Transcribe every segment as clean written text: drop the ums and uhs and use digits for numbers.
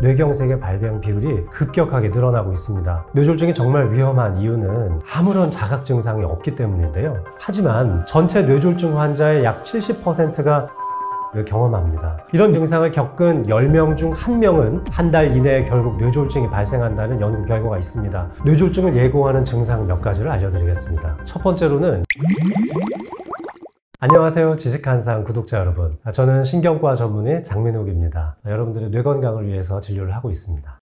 뇌경색의 발병 비율이 급격하게 늘어나고 있습니다. 뇌졸중이 정말 위험한 이유는 아무런 자각 증상이 없기 때문인데요. 하지만 전체 뇌졸중 환자의 약 70%가 경험합니다. 이런 증상을 겪은 10명 중 1명은 한 달 이내에 결국 뇌졸중이 발생한다는 연구 결과가 있습니다. 뇌졸중을 예고하는 증상 몇 가지를 알려드리겠습니다. 첫 번째로는 안녕하세요, 지식한상 구독자 여러분. 저는 신경과 전문의 장민욱입니다. 여러분들의 뇌 건강을 위해서 진료를 하고 있습니다.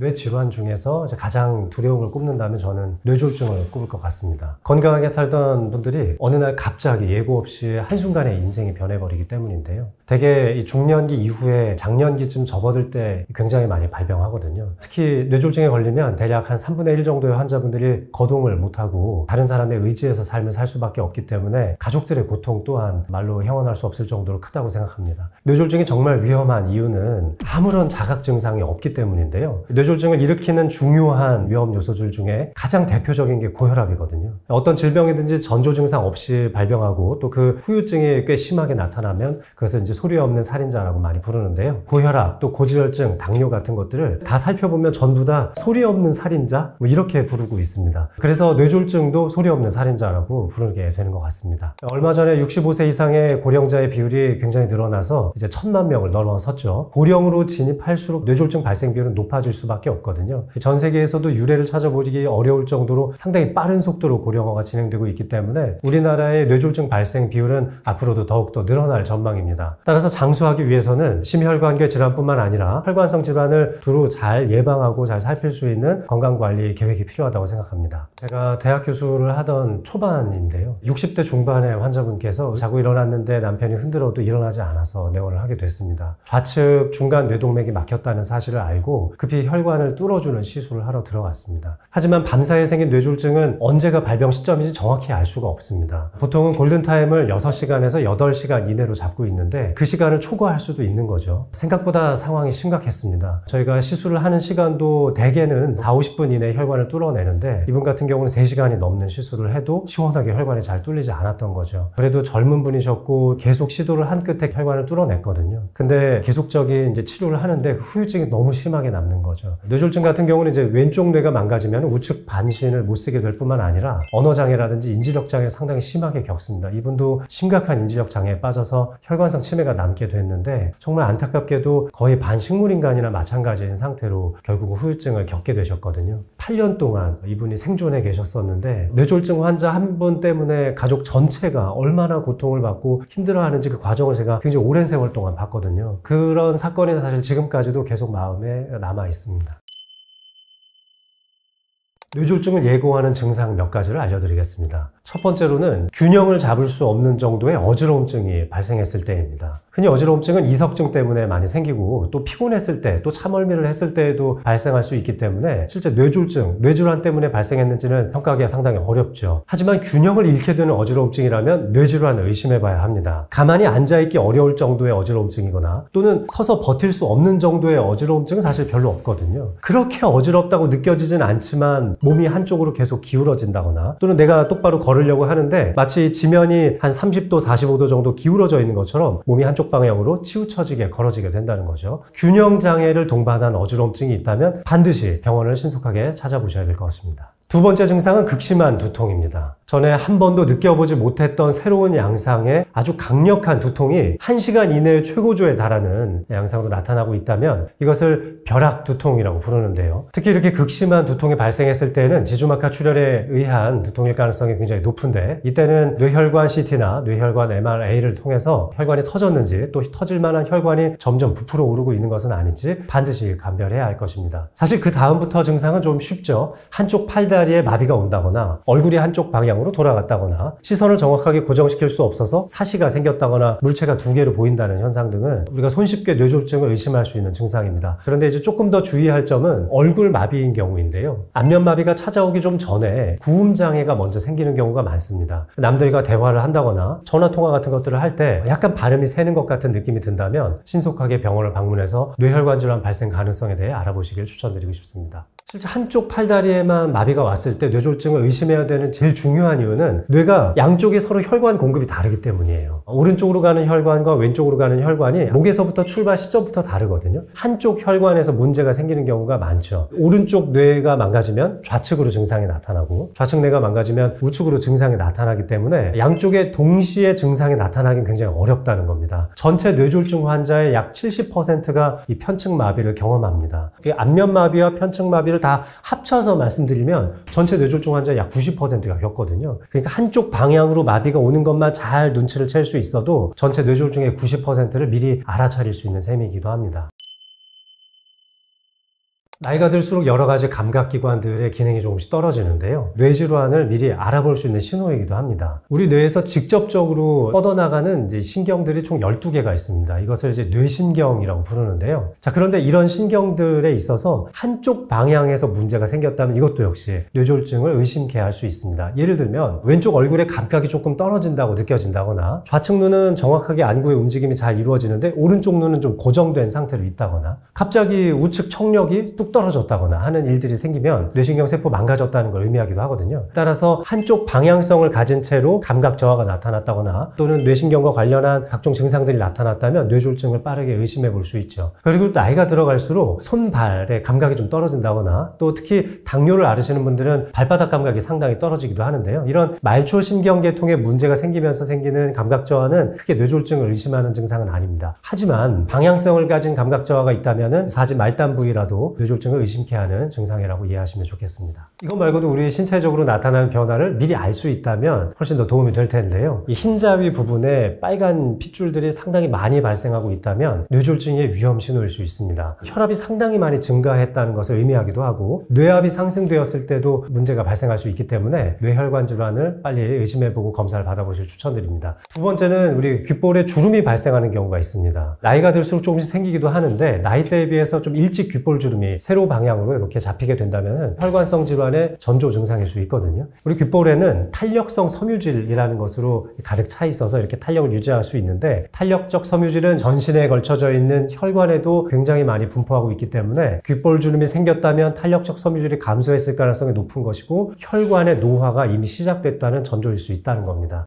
뇌 질환 중에서 가장 두려운 걸 꼽는다면 저는 뇌졸중을 꼽을 것 같습니다. 건강하게 살던 분들이 어느 날 갑자기 예고 없이 한순간에 인생이 변해버리기 때문인데요. 대개 이 중년기 이후에 장년기쯤 접어들 때 굉장히 많이 발병하거든요. 특히 뇌졸중에 걸리면 대략 한 3분의 1 정도의 환자분들이 거동을 못하고 다른 사람의 의지에서 삶을 살 수밖에 없기 때문에 가족들의 고통 또한 말로 형언할 수 없을 정도로 크다고 생각합니다. 뇌졸중이 정말 위험한 이유는 아무런 자각 증상이 없기 때문인데요. 뇌졸중을 일으키는 중요한 위험 요소들 중에 가장 대표적인 게 고혈압이거든요. 어떤 질병이든지 전조 증상 없이 발병하고 또 그 후유증이 꽤 심하게 나타나면 그것을 이제 소리 없는 살인자라고 많이 부르는데요. 고혈압, 또 고지혈증, 당뇨 같은 것들을 다 살펴보면 전부 다 소리 없는 살인자? 이렇게 부르고 있습니다. 그래서 뇌졸중도 소리 없는 살인자라고 부르게 되는 것 같습니다. 얼마 전에 65세 이상의 고령자의 비율이 굉장히 늘어나서 이제 1000만 명을 넘어섰죠. 고령으로 진입할수록 뇌졸중 발생 비율은 높아질 수밖에 없거든요. 전 세계에서도 유례를 찾아보기 어려울 정도로 상당히 빠른 속도로 고령화가 진행되고 있기 때문에 우리나라의 뇌졸중 발생 비율은 앞으로도 더욱더 늘어날 전망입니다. 따라서 장수하기 위해서는 심혈관계 질환뿐만 아니라 혈관성 질환을 두루 잘 예방하고 잘 살필 수 있는 건강관리 계획이 필요하다고 생각합니다. 제가 대학 교수를 하던 초반인데요. 60대 중반의 환자분께서 자고 일어났는데 남편이 흔들어도 일어나지 않아서 내원을 하게 됐습니다. 좌측 중간 뇌동맥이 막혔다는 사실을 알고 급히 혈관을 뚫어주는 시술을 하러 들어갔습니다. 하지만 밤사이에 생긴 뇌졸중은 언제가 발병 시점인지 정확히 알 수가 없습니다. 보통은 골든타임을 6시간에서 8시간 이내로 잡고 있는데 그 시간을 초과할 수도 있는 거죠. 생각보다 상황이 심각했습니다. 저희가 시술을 하는 시간도 대개는 40-50분 이내에 혈관을 뚫어내는데 이분 같은 경우는 3시간이 넘는 시술을 해도 시원하게 혈관이 잘 뚫리지 않았던 거죠. 그래도 젊은 분이셨고 계속 시도를 한 끝에 혈관을 뚫어냈거든요. 근데 계속적인 이제 치료를 하는데 후유증이 너무 심하게 남는 거죠. 뇌졸중 같은 경우는 이제 왼쪽 뇌가 망가지면 우측 반신을 못 쓰게 될 뿐만 아니라 언어장애라든지 인지력 장애를 상당히 심하게 겪습니다. 이분도 심각한 인지력 장애에 빠져서 혈관성 치매가 남게 됐는데 정말 안타깝게도 거의 반식물인간이나 마찬가지인 상태로 결국 후유증을 겪게 되셨거든요. 8년 동안 이분이 생존해 계셨었는데 뇌졸중 환자 한 분 때문에 가족 전체가 얼마나 고통을 받고 힘들어하는지 그 과정을 제가 굉장히 오랜 세월 동안 봤거든요. 그런 사건이 사실 지금까지도 계속 마음에 남아 있습니다. 뇌졸중을 예고하는 증상 몇 가지를 알려드리겠습니다. 첫 번째로는 균형을 잡을 수 없는 정도의 어지러움증이 발생했을 때입니다. 흔히 어지러움증은 이석증 때문에 많이 생기고 또 피곤했을 때, 또 참얼미를 했을 때에도 발생할 수 있기 때문에 실제 뇌졸중, 뇌질환 때문에 발생했는지는 평가하기가 상당히 어렵죠. 하지만 균형을 잃게 되는 어지러움증이라면 뇌질환을 의심해봐야 합니다. 가만히 앉아있기 어려울 정도의 어지러움증이거나 또는 서서 버틸 수 없는 정도의 어지러움증은 사실 별로 없거든요. 그렇게 어지럽다고 느껴지진 않지만 몸이 한쪽으로 계속 기울어진다거나 또는 내가 똑바로 걸으려고 하는데 마치 지면이 한 30도, 45도 정도 기울어져 있는 것처럼 몸이 한쪽 방향으로 치우쳐지게 걸어지게 된다는 거죠. 균형장애를 동반한 어지러움증이 있다면 반드시 병원을 신속하게 찾아보셔야 될 것 같습니다. 두 번째 증상은 극심한 두통입니다. 전에 한 번도 느껴보지 못했던 새로운 양상의 아주 강력한 두통이 1시간 이내에 최고조에 달하는 양상으로 나타나고 있다면 이것을 벼락 두통이라고 부르는데요. 특히 이렇게 극심한 두통이 발생했을 때는 지주막하 출혈에 의한 두통일 가능성이 굉장히 높은데 이때는 뇌혈관 CT나 뇌혈관 MRA를 통해서 혈관이 터졌는지 또 터질 만한 혈관이 점점 부풀어 오르고 있는 것은 아닌지 반드시 감별해야 할 것입니다. 사실 그 다음부터 증상은 좀 쉽죠. 한쪽 팔다리에 마비가 온다거나 얼굴이 한쪽 방향으로 돌아갔다거나 시선을 정확하게 고정시킬 수 없어서 사시가 생겼다거나 물체가 2개로 보인다는 현상 등은 우리가 손쉽게 뇌졸중을 의심할 수 있는 증상입니다. 그런데 이제 조금 더 주의할 점은 얼굴 마비인 경우인데요. 안면 마비가 찾아오기 좀 전에 구음 장애가 먼저 생기는 경우가 많습니다. 남들과 대화를 한다거나 전화 통화 같은 것들을 할 때 약간 발음이 새는 것 같은 느낌이 든다면 신속하게 병원을 방문해서 뇌혈관 질환 발생 가능성에 대해 알아보시길 추천드리고 싶습니다. 실제 한쪽 팔다리에만 마비가 왔을 때 뇌졸중을 의심해야 되는 제일 중요한 이유는 뇌가 양쪽에 서로 혈관 공급이 다르기 때문이에요. 오른쪽으로 가는 혈관과 왼쪽으로 가는 혈관이 목에서부터 출발 시점부터 다르거든요. 한쪽 혈관에서 문제가 생기는 경우가 많죠. 오른쪽 뇌가 망가지면 좌측으로 증상이 나타나고 좌측 뇌가 망가지면 우측으로 증상이 나타나기 때문에 양쪽에 동시에 증상이 나타나긴 굉장히 어렵다는 겁니다. 전체 뇌졸중 환자의 약 70%가 이 편측 마비를 경험합니다. 안면 마비와 편측 마비를 다 합쳐서 말씀드리면 전체 뇌졸중 환자의 약 90%가 겪거든요. 그러니까 한쪽 방향으로 마비가 오는 것만 잘 눈치를 챌 수 있어도 전체 뇌졸중의 90%를 미리 알아차릴 수 있는 셈이기도 합니다. 나이가 들수록 여러 가지 감각기관들의 기능이 조금씩 떨어지는데요. 뇌질환을 미리 알아볼 수 있는 신호이기도 합니다. 우리 뇌에서 직접적으로 뻗어나가는 이제 신경들이 총 12개가 있습니다. 이것을 이제 뇌신경이라고 부르는데요. 자, 그런데 이런 신경들에 있어서 한쪽 방향에서 문제가 생겼다면 이것도 역시 뇌졸중을 의심케 할 수 있습니다. 예를 들면 왼쪽 얼굴의 감각이 조금 떨어진다고 느껴진다거나 좌측 눈은 정확하게 안구의 움직임이 잘 이루어지는데 오른쪽 눈은 좀 고정된 상태로 있다거나 갑자기 우측 청력이 뚝 떨어졌다거나 하는 일들이 생기면 뇌신경 세포 망가졌다는 걸 의미하기도 하거든요. 따라서 한쪽 방향성을 가진 채로 감각 저하가 나타났다거나 또는 뇌신경과 관련한 각종 증상들이 나타났다면 뇌졸중을 빠르게 의심해 볼 수 있죠. 그리고 나이가 들어갈수록 손발의 감각이 좀 떨어진다거나 또 특히 당뇨를 앓으시는 분들은 발바닥 감각이 상당히 떨어지기도 하는데요. 이런 말초신경계통에 문제가 생기면서 생기는 감각 저하는 크게 뇌졸중을 의심하는 증상은 아닙니다. 하지만 방향성을 가진 감각 저하가 있다면 사지 말단 부위라도 뇌졸중을 의심케 하는 증상이라고 이해하시면 좋겠습니다. 이것 말고도 우리 신체적으로 나타나는 변화를 미리 알 수 있다면 훨씬 더 도움이 될 텐데요. 이 흰자위 부분에 빨간 핏줄들이 상당히 많이 발생하고 있다면 뇌졸중의 위험 신호일 수 있습니다. 혈압이 상당히 많이 증가했다는 것을 의미하기도 하고 뇌압이 상승되었을 때도 문제가 발생할 수 있기 때문에 뇌혈관 질환을 빨리 의심해보고 검사를 받아보실 추천드립니다. 두 번째는 우리 귓볼에 주름이 발생하는 경우가 있습니다. 나이가 들수록 조금씩 생기기도 하는데 나이대에 비해서 좀 일찍 귓볼 주름이 세로 방향으로 이렇게 잡히게 된다면 혈관성 질환의 전조 증상일 수 있거든요. 우리 귓볼에는 탄력성 섬유질이라는 것으로 가득 차 있어서 이렇게 탄력을 유지할 수 있는데 탄력적 섬유질은 전신에 걸쳐져 있는 혈관에도 굉장히 많이 분포하고 있기 때문에 귓볼 주름이 생겼다면 탄력적 섬유질이 감소했을 가능성이 높은 것이고 혈관의 노화가 이미 시작됐다는 전조일 수 있다는 겁니다.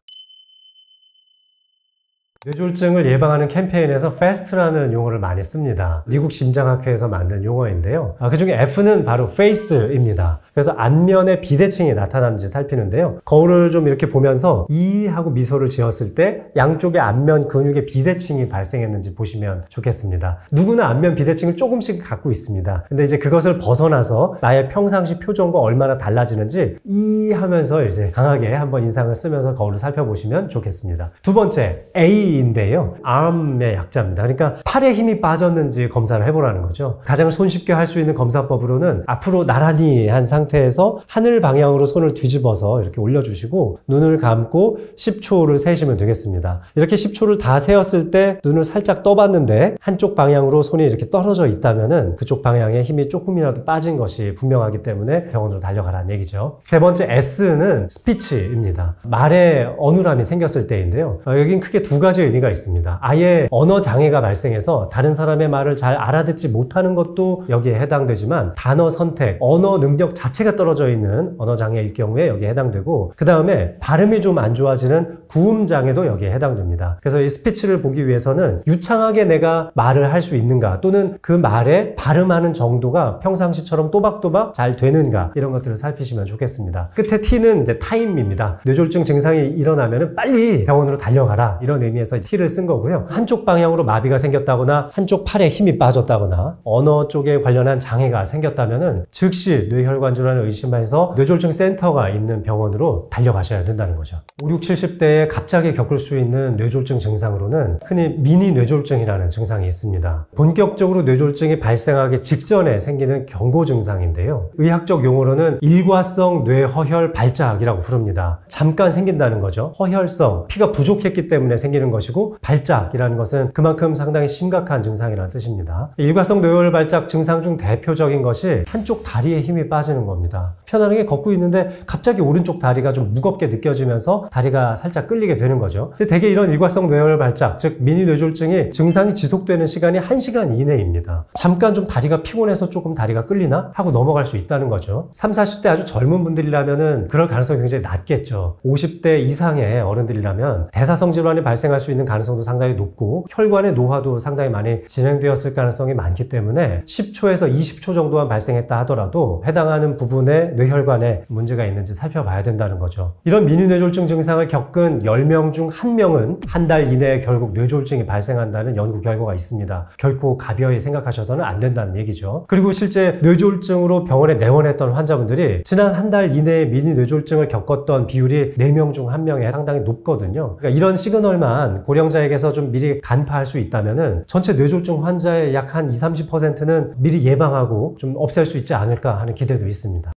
뇌졸중을 예방하는 캠페인에서 FAST라는 용어를 많이 씁니다. 미국 심장학회에서 만든 용어인데요. 그 중에 F는 바로 FACE입니다. 그래서 안면에 비대칭이 나타나는지 살피는데요. 거울을 좀 이렇게 보면서 이 하고 미소를 지었을 때 양쪽의 안면 근육의 비대칭이 발생했는지 보시면 좋겠습니다. 누구나 안면 비대칭을 조금씩 갖고 있습니다. 근데 이제 그것을 벗어나서 나의 평상시 표정과 얼마나 달라지는지 이 하면서 이제 강하게 한번 인상을 쓰면서 거울을 살펴보시면 좋겠습니다. 두 번째, A인데요. arm의 약자입니다. 그러니까 팔에 힘이 빠졌는지 검사를 해보라는 거죠. 가장 손쉽게 할 수 있는 검사법으로는 앞으로 나란히 한 상태에서 하늘 방향으로 손을 뒤집어서 이렇게 올려주시고 눈을 감고 10초를 세시면 되겠습니다. 이렇게 10초를 다 세었을 때 눈을 살짝 떠봤는데 한쪽 방향으로 손이 이렇게 떨어져 있다면은 그쪽 방향에 힘이 조금이라도 빠진 것이 분명하기 때문에 병원으로 달려가라는 얘기죠. 세 번째 S는 스피치입니다. 말에 어눌함이 생겼을 때인데요. 여긴 크게 두 가지 의미가 있습니다. 아예 언어 장애가 발생해서 다른 사람의 말을 잘 알아듣지 못하는 것도 여기에 해당되지만 단어 선택, 언어 능력 자체가 떨어져 있는 언어 장애일 경우에 여기에 해당되고 그 다음에 발음이 좀 안 좋아지는 구음 장애도 여기에 해당됩니다. 그래서 이 스피치를 보기 위해서는 유창하게 내가 말을 할 수 있는가 또는 그 말에 발음하는 정도가 평상시처럼 또박또박 잘 되는가 이런 것들을 살피시면 좋겠습니다. 끝에 T는 이제 타임입니다. 뇌졸중 증상이 일어나면 빨리 병원으로 달려가라 이런 의미에서 T를 쓴 거고요. 한쪽 방향으로 마비가 생겼다거나 한쪽 팔에 힘이 빠졌다거나 언어 쪽에 관련한 장애가 생겼다면 즉시 뇌혈관 질환을 의심해서 뇌졸중 센터가 있는 병원으로 달려가셔야 된다는 거죠. 50, 70대에 갑자기 겪을 수 있는 뇌졸중 증상으로는 흔히 미니 뇌졸중이라는 증상이 있습니다. 본격적으로 뇌졸중이 발생하기 직전에 생기는 경고 증상인데요. 의학적 용어로는 일과성 뇌허혈 발작이라고 부릅니다. 잠깐 생긴다는 거죠. 허혈성, 피가 부족했기 때문에 생기는 것이고 발작이라는 것은 그만큼 상당히 심각한 증상이라는 뜻입니다. 일과성 뇌허혈 발작 증상 중 대표적인 것이 한쪽 다리에 힘이 빠지는 겁니다. 편안하게 걷고 있는데 갑자기 오른쪽 다리가 좀 무겁게 느껴지면서 다리가 살짝 끌리게 되는 거죠. 근데 대개 이런 일과성 뇌혈 발작, 즉 미니 뇌졸중이 증상이 지속되는 시간이 1시간 이내입니다. 잠깐 좀 다리가 피곤해서 조금 다리가 끌리나 하고 넘어갈 수 있다는 거죠. 30, 40대 아주 젊은 분들이라면은 그럴 가능성이 굉장히 낮겠죠. 50대 이상의 어른들이라면 대사성 질환이 발생할 수 있는 가능성도 상당히 높고 혈관의 노화도 상당히 많이 진행되었을 가능성이 많기 때문에 10초에서 20초 정도만 발생했다 하더라도 해당하는 부분에 뇌혈관에 문제가 있는지 살펴봐야 된다는 거죠. 이런 미니 뇌졸중 증상을 겪은 10명 중 1명은 한 달 이내에 결국 뇌졸중이 발생한다는 연구 결과가 있습니다. 결코 가벼이 생각하셔서는 안 된다는 얘기죠. 그리고 실제 뇌졸중으로 병원에 내원했던 환자분들이 지난 한 달 이내에 미니 뇌졸중을 겪었던 비율이 4명 중 1명에 상당히 높거든요. 그러니까 이런 시그널만 고령자에게서 좀 미리 간파할 수 있다면은 전체 뇌졸중 환자의 약 한 20-30%는 미리 예방하고 좀 없앨 수 있지 않을까 하는 기대도 있습니다.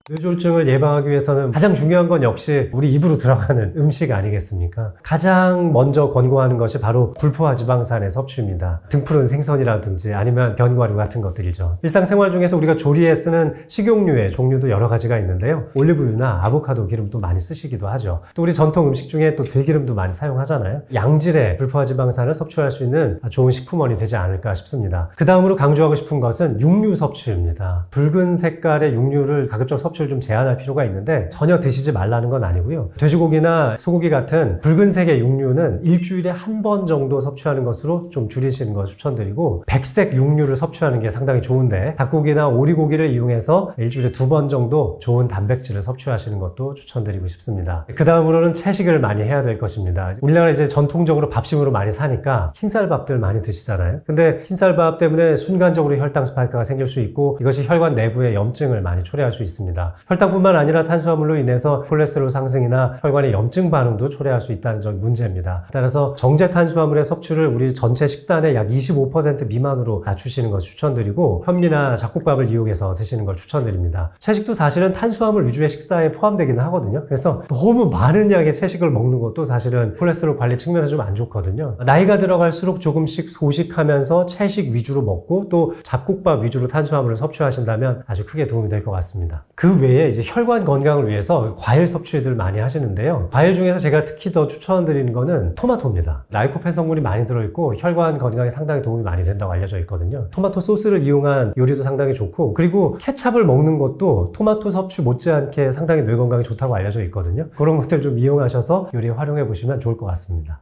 뇌졸중을 예방하기 위해서는 가장 중요한 건 역시 우리 입으로 들어가는 음식 아니겠습니까? 가장 먼저 권고하는 것이 바로 불포화 지방산의 섭취입니다. 등푸른 생선이라든지 아니면 견과류 같은 것들이죠. 일상생활 중에서 우리가 조리에 쓰는 식용유의 종류도 여러 가지가 있는데요. 올리브유나 아보카도 기름도 많이 쓰시기도 하죠. 또 우리 전통 음식 중에 또 들기름도 많이 사용하잖아요. 양질의 불포화 지방산을 섭취할 수 있는 좋은 식품원이 되지 않을까 싶습니다. 그 다음으로 강조하고 싶은 것은 육류 섭취입니다. 붉은 색깔의 육류를 가급적 섭취를 좀 제한할 필요가 있는데 전혀 드시지 말라는 건 아니고요. 돼지고기나 소고기 같은 붉은색의 육류는 일주일에 한 번 정도 섭취하는 것으로 좀 줄이시는 걸 추천드리고 백색 육류를 섭취하는 게 상당히 좋은데 닭고기나 오리고기를 이용해서 일주일에 2번 정도 좋은 단백질을 섭취하시는 것도 추천드리고 싶습니다. 그 다음으로는 채식을 많이 해야 될 것입니다. 우리나라 이제 전통적으로 밥심으로 많이 사니까 흰쌀밥들 많이 드시잖아요. 근데 흰쌀밥 때문에 순간적으로 혈당 스파이크가 생길 수 있고 이것이 혈관 내부에 염증을 많이 초래할 수 있습니다. 혈당뿐만 아니라 탄수화물로 인해서 콜레스테롤 상승이나 혈관의 염증 반응도 초래할 수 있다는 점이 문제입니다. 따라서 정제 탄수화물의 섭취를 우리 전체 식단의 약 25% 미만으로 낮추시는 것을 추천드리고 현미나 잡곡밥을 이용해서 드시는 걸 추천드립니다. 채식도 사실은 탄수화물 위주의 식사에 포함되기는 하거든요. 그래서 너무 많은 양의 채식을 먹는 것도 사실은 콜레스테롤 관리 측면에서 좀 안 좋거든요. 나이가 들어갈수록 조금씩 소식하면서 채식 위주로 먹고 또 잡곡밥 위주로 탄수화물을 섭취하신다면 아주 크게 도움이 될 것 같습니다. 그 외에 이제 혈관 건강을 위해서 과일 섭취들 많이 하시는데요. 과일 중에서 제가 특히 더 추천드리는 거는 토마토입니다. 라이코펜 성분이 많이 들어있고 혈관 건강에 상당히 도움이 많이 된다고 알려져 있거든요. 토마토 소스를 이용한 요리도 상당히 좋고 그리고 케찹을 먹는 것도 토마토 섭취 못지않게 상당히 뇌 건강에 좋다고 알려져 있거든요. 그런 것들 좀 이용하셔서 요리에 활용해 보시면 좋을 것 같습니다.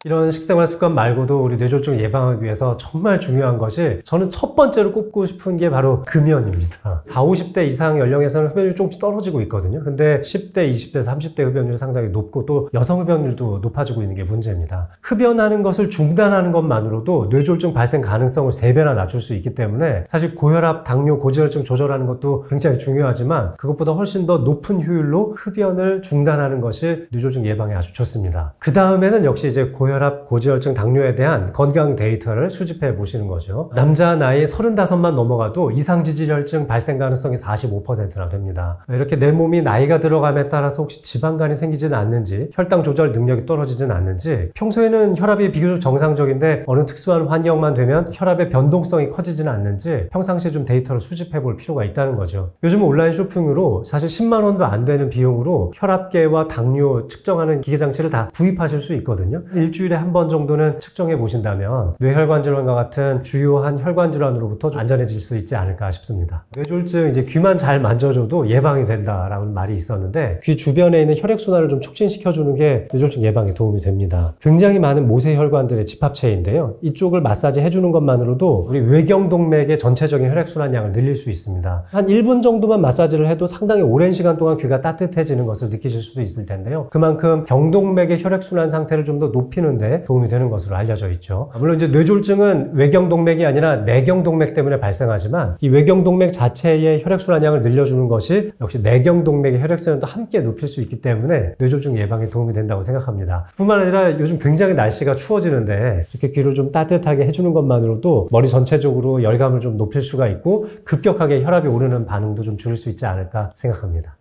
이런 식생활 습관 말고도 우리 뇌졸중 예방하기 위해서 정말 중요한 것이 저는 첫 번째로 꼽고 싶은 게 바로 금연입니다. 40, 50대 이상 연령에서는 흡연율이 조금씩 떨어지고 있거든요. 근데 10대, 20대, 30대 흡연율이 상당히 높고 또 여성 흡연율도 높아지고 있는 게 문제입니다. 흡연하는 것을 중단하는 것만으로도 뇌졸중 발생 가능성을 3배나 낮출 수 있기 때문에 사실 고혈압, 당뇨, 고지혈증 조절하는 것도 굉장히 중요하지만 그것보다 훨씬 더 높은 효율로 흡연을 중단하는 것이 뇌졸중 예방에 아주 좋습니다. 그 다음에는 역시 이제 고혈압, 고지혈증, 당뇨에 대한 건강 데이터를 수집해 보시는 거죠. 남자 나이 35만 넘어가도 이상지질혈증 발생 가능성이 45%나 됩니다. 이렇게 내 몸이 나이가 들어감에 따라서 혹시 지방간이 생기지는 않는지, 혈당 조절 능력이 떨어지지는 않는지, 평소에는 혈압이 비교적 정상적인데 어느 특수한 환경만 되면 혈압의 변동성이 커지지는 않는지 평상시에 좀 데이터를 수집해 볼 필요가 있다는 거죠. 요즘 온라인 쇼핑으로 사실 10만 원도 안 되는 비용으로 혈압계와 당뇨 측정하는 기계장치를 다 구입하실 수 있거든요. 일주일에 한 번 정도는 측정해 보신다면 뇌혈관 질환과 같은 주요한 혈관 질환으로부터 좀 안전해질 수 있지 않을까 싶습니다. 뇌졸중 이제 귀만 잘 만져줘도 예방이 된다라는 말이 있었는데 귀 주변에 있는 혈액순환을 좀 촉진시켜주는 게 뇌졸중 예방에 도움이 됩니다. 굉장히 많은 모세혈관들의 집합체인데요. 이쪽을 마사지 해주는 것만으로도 우리 외경동맥의 전체적인 혈액순환량을 늘릴 수 있습니다. 한 1분 정도만 마사지를 해도 상당히 오랜 시간 동안 귀가 따뜻해지는 것을 느끼실 수도 있을 텐데요. 그만큼 경동맥의 혈액순환 상태를 좀 더 높이는 데 도움이 되는 것으로 알려져 있죠. 물론 이제 뇌졸중은 외경동맥이 아니라 내경동맥 때문에 발생하지만 이 외경동맥 자체의 혈액순환량을 늘려주는 것이 역시 내경동맥의 혈액순환도 함께 높일 수 있기 때문에 뇌졸중 예방에 도움이 된다고 생각합니다. 뿐만 아니라 요즘 굉장히 날씨가 추워지는데 이렇게 귀를 좀 따뜻하게 해주는 것만으로도 머리 전체적으로 열감을 좀 높일 수가 있고 급격하게 혈압이 오르는 반응도 좀 줄일 수 있지 않을까 생각합니다.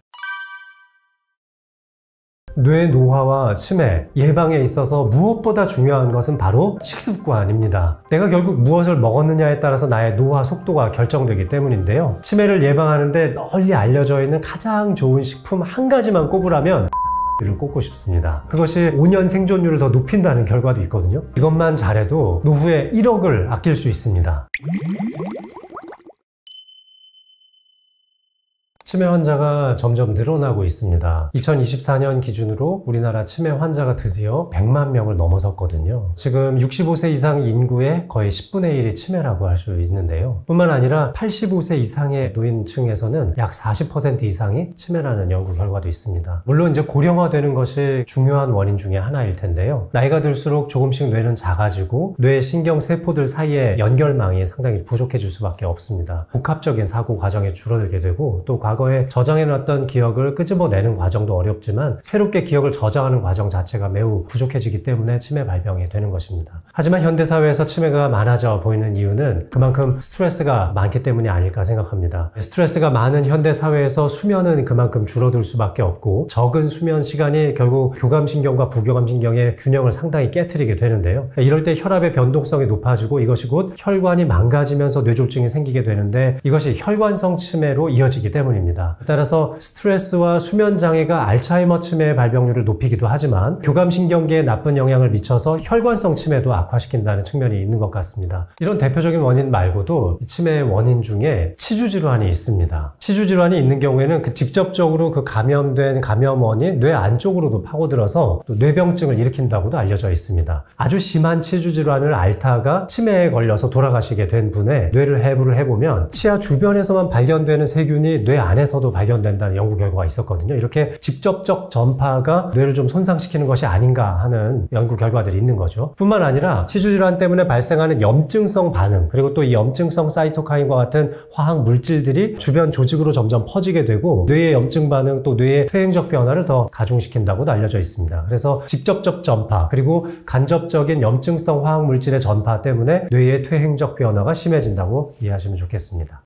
뇌 노화와 치매 예방에 있어서 무엇보다 중요한 것은 바로 식습관입니다. 내가 결국 무엇을 먹었느냐에 따라서 나의 노화 속도가 결정되기 때문인데요. 치매를 예방하는데 널리 알려져 있는 가장 좋은 식품 한 가지만 꼽으라면 를 꼽고 싶습니다. 그것이 5년 생존율을 더 높인다는 결과도 있거든요. 이것만 잘해도 노후에 1억을 아낄 수 있습니다. 치매 환자가 점점 늘어나고 있습니다. 2024년 기준으로 우리나라 치매 환자가 드디어 100만 명을 넘어섰거든요. 지금 65세 이상 인구의 거의 10분의 1이 치매라고 할 수 있는데요. 뿐만 아니라 85세 이상의 노인층에서는 약 40% 이상이 치매라는 연구 결과도 있습니다. 물론 이제 고령화되는 것이 중요한 원인 중에 하나일 텐데요. 나이가 들수록 조금씩 뇌는 작아지고 뇌 신경 세포들 사이의 연결망이 상당히 부족해질 수밖에 없습니다. 복합적인 사고 과정이 줄어들게 되고 또 과거에 저장해놨던 기억을 끄집어내는 과정도 어렵지만 새롭게 기억을 저장하는 과정 자체가 매우 부족해지기 때문에 치매 발병이 되는 것입니다. 하지만 현대사회에서 치매가 많아져 보이는 이유는 그만큼 스트레스가 많기 때문이 아닐까 생각합니다. 스트레스가 많은 현대사회에서 수면은 그만큼 줄어들 수밖에 없고 적은 수면 시간이 결국 교감신경과 부교감신경의 균형을 상당히 깨트리게 되는데요. 이럴 때 혈압의 변동성이 높아지고 이것이 곧 혈관이 망가지면서 뇌졸중이 생기게 되는데 이것이 혈관성 치매로 이어지기 때문입니다. 따라서 스트레스와 수면 장애가 알츠하이머 치매의 발병률을 높이기도 하지만 교감신경계에 나쁜 영향을 미쳐서 혈관성 치매도 악화시킨다는 측면이 있는 것 같습니다. 이런 대표적인 원인 말고도 치매의 원인 중에 치주질환이 있습니다. 치주질환이 있는 경우에는 직접적으로 그 감염된 감염원이 뇌 안쪽으로도 파고들어서 또 뇌병증을 일으킨다고도 알려져 있습니다. 아주 심한 치주질환을 앓다가 치매에 걸려서 돌아가시게 된 분의 뇌를 해부를 해보면 치아 주변에서만 발견되는 세균이 뇌 안에서도 발견된다는 연구 결과가 있었거든요. 이렇게 직접적 전파가 뇌를 좀 손상시키는 것이 아닌가 하는 연구 결과들이 있는 거죠. 뿐만 아니라 치주질환 때문에 발생하는 염증성 반응, 그리고 또 이 염증성 사이토카인과 같은 화학 물질들이 주변 조직으로 점점 퍼지게 되고 뇌의 염증 반응 또 뇌의 퇴행적 변화를 더 가중시킨다고도 알려져 있습니다. 그래서 직접적 전파 그리고 간접적인 염증성 화학 물질의 전파 때문에 뇌의 퇴행적 변화가 심해진다고 이해하시면 좋겠습니다.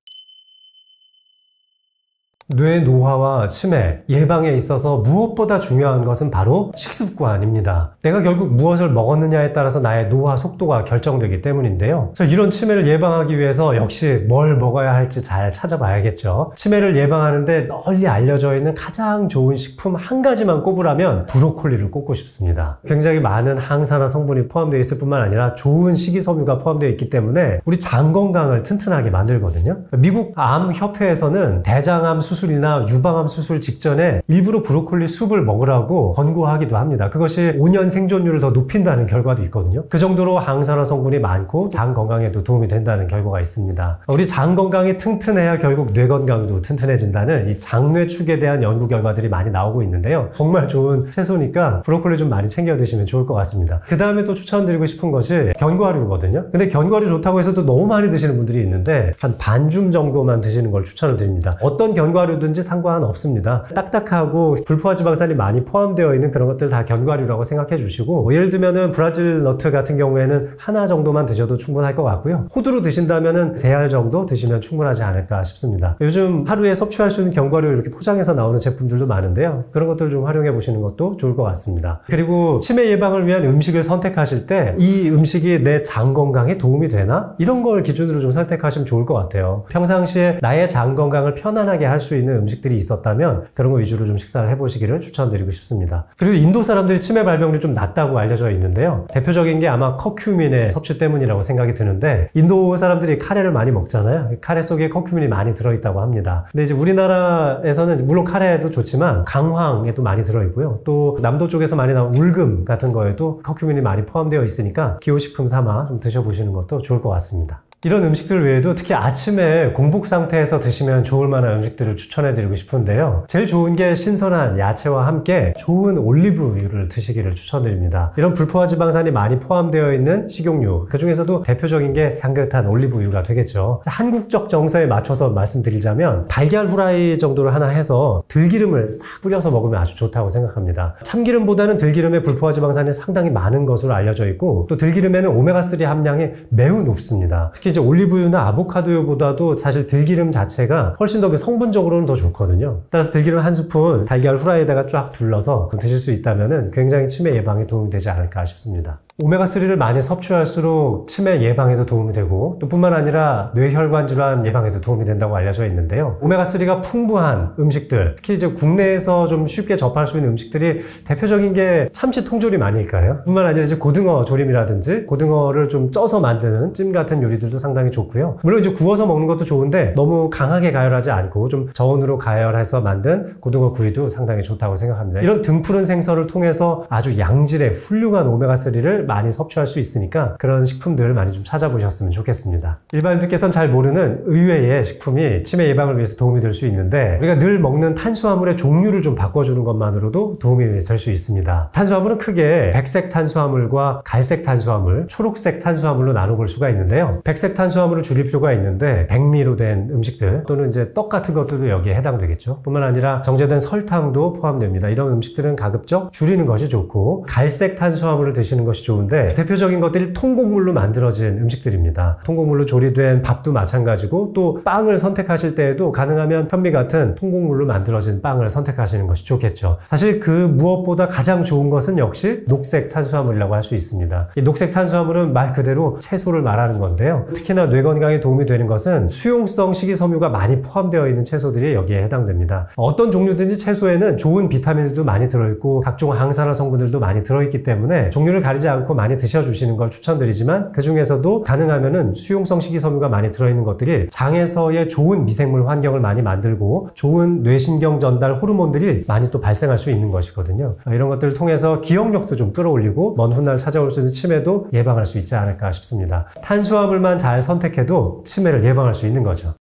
뇌 노화와 치매 예방에 있어서 무엇보다 중요한 것은 바로 식습관입니다. 내가 결국 무엇을 먹었느냐에 따라서 나의 노화 속도가 결정되기 때문인데요. 이런 치매를 예방하기 위해서 역시 뭘 먹어야 할지 잘 찾아봐야겠죠. 치매를 예방하는데 널리 알려져 있는 가장 좋은 식품 한 가지만 꼽으라면 브로콜리를 꼽고 싶습니다. 굉장히 많은 항산화 성분이 포함되어 있을 뿐만 아니라 좋은 식이섬유가 포함되어 있기 때문에 우리 장 건강을 튼튼하게 만들거든요. 미국 암협회에서는 대장암 수술이나 유방암 수술 직전에 일부러 브로콜리 숲을 먹으라고 권고하기도 합니다. 그것이 5년 생존율을 더 높인다는 결과도 있거든요. 그 정도로 항산화 성분이 많고 장 건강에도 도움이 된다는 결과가 있습니다. 우리 장 건강이 튼튼해야 결국 뇌 건강도 튼튼해진다는 이 장뇌축에 대한 연구 결과들이 많이 나오고 있는데요. 정말 좋은 채소니까 브로콜리 좀 많이 챙겨 드시면 좋을 것 같습니다. 그 다음에 또 추천드리고 싶은 것이 견과류거든요. 근데 견과류 좋다고 해서 또 너무 많이 드시는 분들이 있는데 한 반줌 정도만 드시는 걸 추천을 드립니다. 어떤 견과류든지 상관없습니다. 딱딱하고 불포화지방산이 많이 포함되어 있는 그런 것들 다 견과류라고 생각해 주시고 예를 들면은 브라질 너트 같은 경우에는 하나 정도만 드셔도 충분할 것 같고요. 호두로 드신다면은 3알 정도 드시면 충분하지 않을까 싶습니다. 요즘 하루에 섭취할 수 있는 견과류 이렇게 포장해서 나오는 제품들도 많은데요. 그런 것들 좀 활용해 보시는 것도 좋을 것 같습니다. 그리고 치매 예방을 위한 음식을 선택하실 때 이 음식이 내 장 건강에 도움이 되나? 이런 걸 기준으로 좀 선택하시면 좋을 것 같아요. 평상시에 나의 장 건강을 편안하게 할 수 있는 음식들이 있었다면 그런 거 위주로 좀 식사를 해보시기를 추천드리고 싶습니다. 그리고 인도 사람들이 치매 발병률이 좀 낮다고 알려져 있는데요. 대표적인 게 아마 커큐민의 섭취 때문이라고 생각이 드는데 인도 사람들이 카레를 많이 먹잖아요. 카레 속에 커큐민이 많이 들어있다고 합니다. 근데 이제 우리나라에서는 물론 카레도 좋지만 강황에도 많이 들어있고요. 또 남도 쪽에서 많이 나온 울금 같은 거에도 커큐민이 많이 포함되어 있으니까 기호식품 삼아 좀 드셔보시는 것도 좋을 것 같습니다. 이런 음식들 외에도 특히 아침에 공복 상태에서 드시면 좋을 만한 음식들을 추천해 드리고 싶은데요. 제일 좋은 게 신선한 야채와 함께 좋은 올리브유를 드시기를 추천드립니다. 이런 불포화지방산이 많이 포함되어 있는 식용유, 그 중에서도 대표적인 게 향긋한 올리브유가 되겠죠. 한국적 정서에 맞춰서 말씀드리자면 달걀 후라이 정도를 하나 해서 들기름을 싹 뿌려서 먹으면 아주 좋다고 생각합니다. 참기름보다는 들기름에 불포화지방산이 상당히 많은 것으로 알려져 있고 또 들기름에는 오메가3 함량이 매우 높습니다. 특히 특히 이제 올리브유나 아보카도유보다도 사실 들기름 자체가 훨씬 더 그 성분적으로는 더 좋거든요. 따라서 들기름 한 스푼 달걀 후라이에다가 쫙 둘러서 드실 수 있다면은 굉장히 치매 예방에 도움이 되지 않을까 싶습니다. 오메가3를 많이 섭취할수록 치매 예방에도 도움이 되고 또 뿐만 아니라 뇌혈관 질환 예방에도 도움이 된다고 알려져 있는데요. 오메가3가 풍부한 음식들, 특히 이제 국내에서 좀 쉽게 접할 수 있는 음식들이 대표적인 게 참치 통조림 아닐까요? 뿐만 아니라 이제 고등어 조림이라든지 고등어를 좀 쪄서 만드는 찜 같은 요리들도 상당히 좋고요. 물론 이제 구워서 먹는 것도 좋은데 너무 강하게 가열하지 않고 좀 저온으로 가열해서 만든 고등어 구이도 상당히 좋다고 생각합니다. 이런 등푸른 생선을 통해서 아주 양질의 훌륭한 오메가3를 많이 섭취할 수 있으니까 그런 식품들 많이 좀 찾아보셨으면 좋겠습니다. 일반인들께서는 잘 모르는 의외의 식품이 치매 예방을 위해서 도움이 될 수 있는데 우리가 늘 먹는 탄수화물의 종류를 좀 바꿔주는 것만으로도 도움이 될 수 있습니다. 탄수화물은 크게 백색 탄수화물과 갈색 탄수화물, 초록색 탄수화물로 나눠볼 수가 있는데요. 백색 탄수화물을 줄일 필요가 있는데 백미로 된 음식들 또는 이제 떡 같은 것들도 여기에 해당되겠죠. 뿐만 아니라 정제된 설탕도 포함됩니다. 이런 음식들은 가급적 줄이는 것이 좋고 갈색 탄수화물을 드시는 것이 좋은데 대표적인 것들이 통곡물로 만들어진 음식들입니다. 통곡물로 조리된 밥도 마찬가지고 또 빵을 선택하실 때에도 가능하면 현미 같은 통곡물로 만들어진 빵을 선택하시는 것이 좋겠죠. 사실 그 무엇보다 가장 좋은 것은 역시 녹색 탄수화물이라고 할 수 있습니다. 이 녹색 탄수화물은 말 그대로 채소를 말하는 건데요. 특히나 뇌 건강에 도움이 되는 것은 수용성 식이섬유가 많이 포함되어 있는 채소들이 여기에 해당됩니다. 어떤 종류든지 채소에는 좋은 비타민들도 많이 들어있고 각종 항산화 성분들도 많이 들어있기 때문에 종류를 가리지 않고 많이 드셔주시는 걸 추천드리지만 그 중에서도 가능하면은 수용성 식이섬유가 많이 들어있는 것들이 장에서의 좋은 미생물 환경을 많이 만들고 좋은 뇌신경 전달 호르몬들이 많이 또 발생할 수 있는 것이거든요. 이런 것들을 통해서 기억력도 좀 끌어올리고 먼 훗날 찾아올 수 있는 치매도 예방할 수 있지 않을까 싶습니다. 탄수화물만 잘 선택해도 치매를 예방할 수 있는 거죠.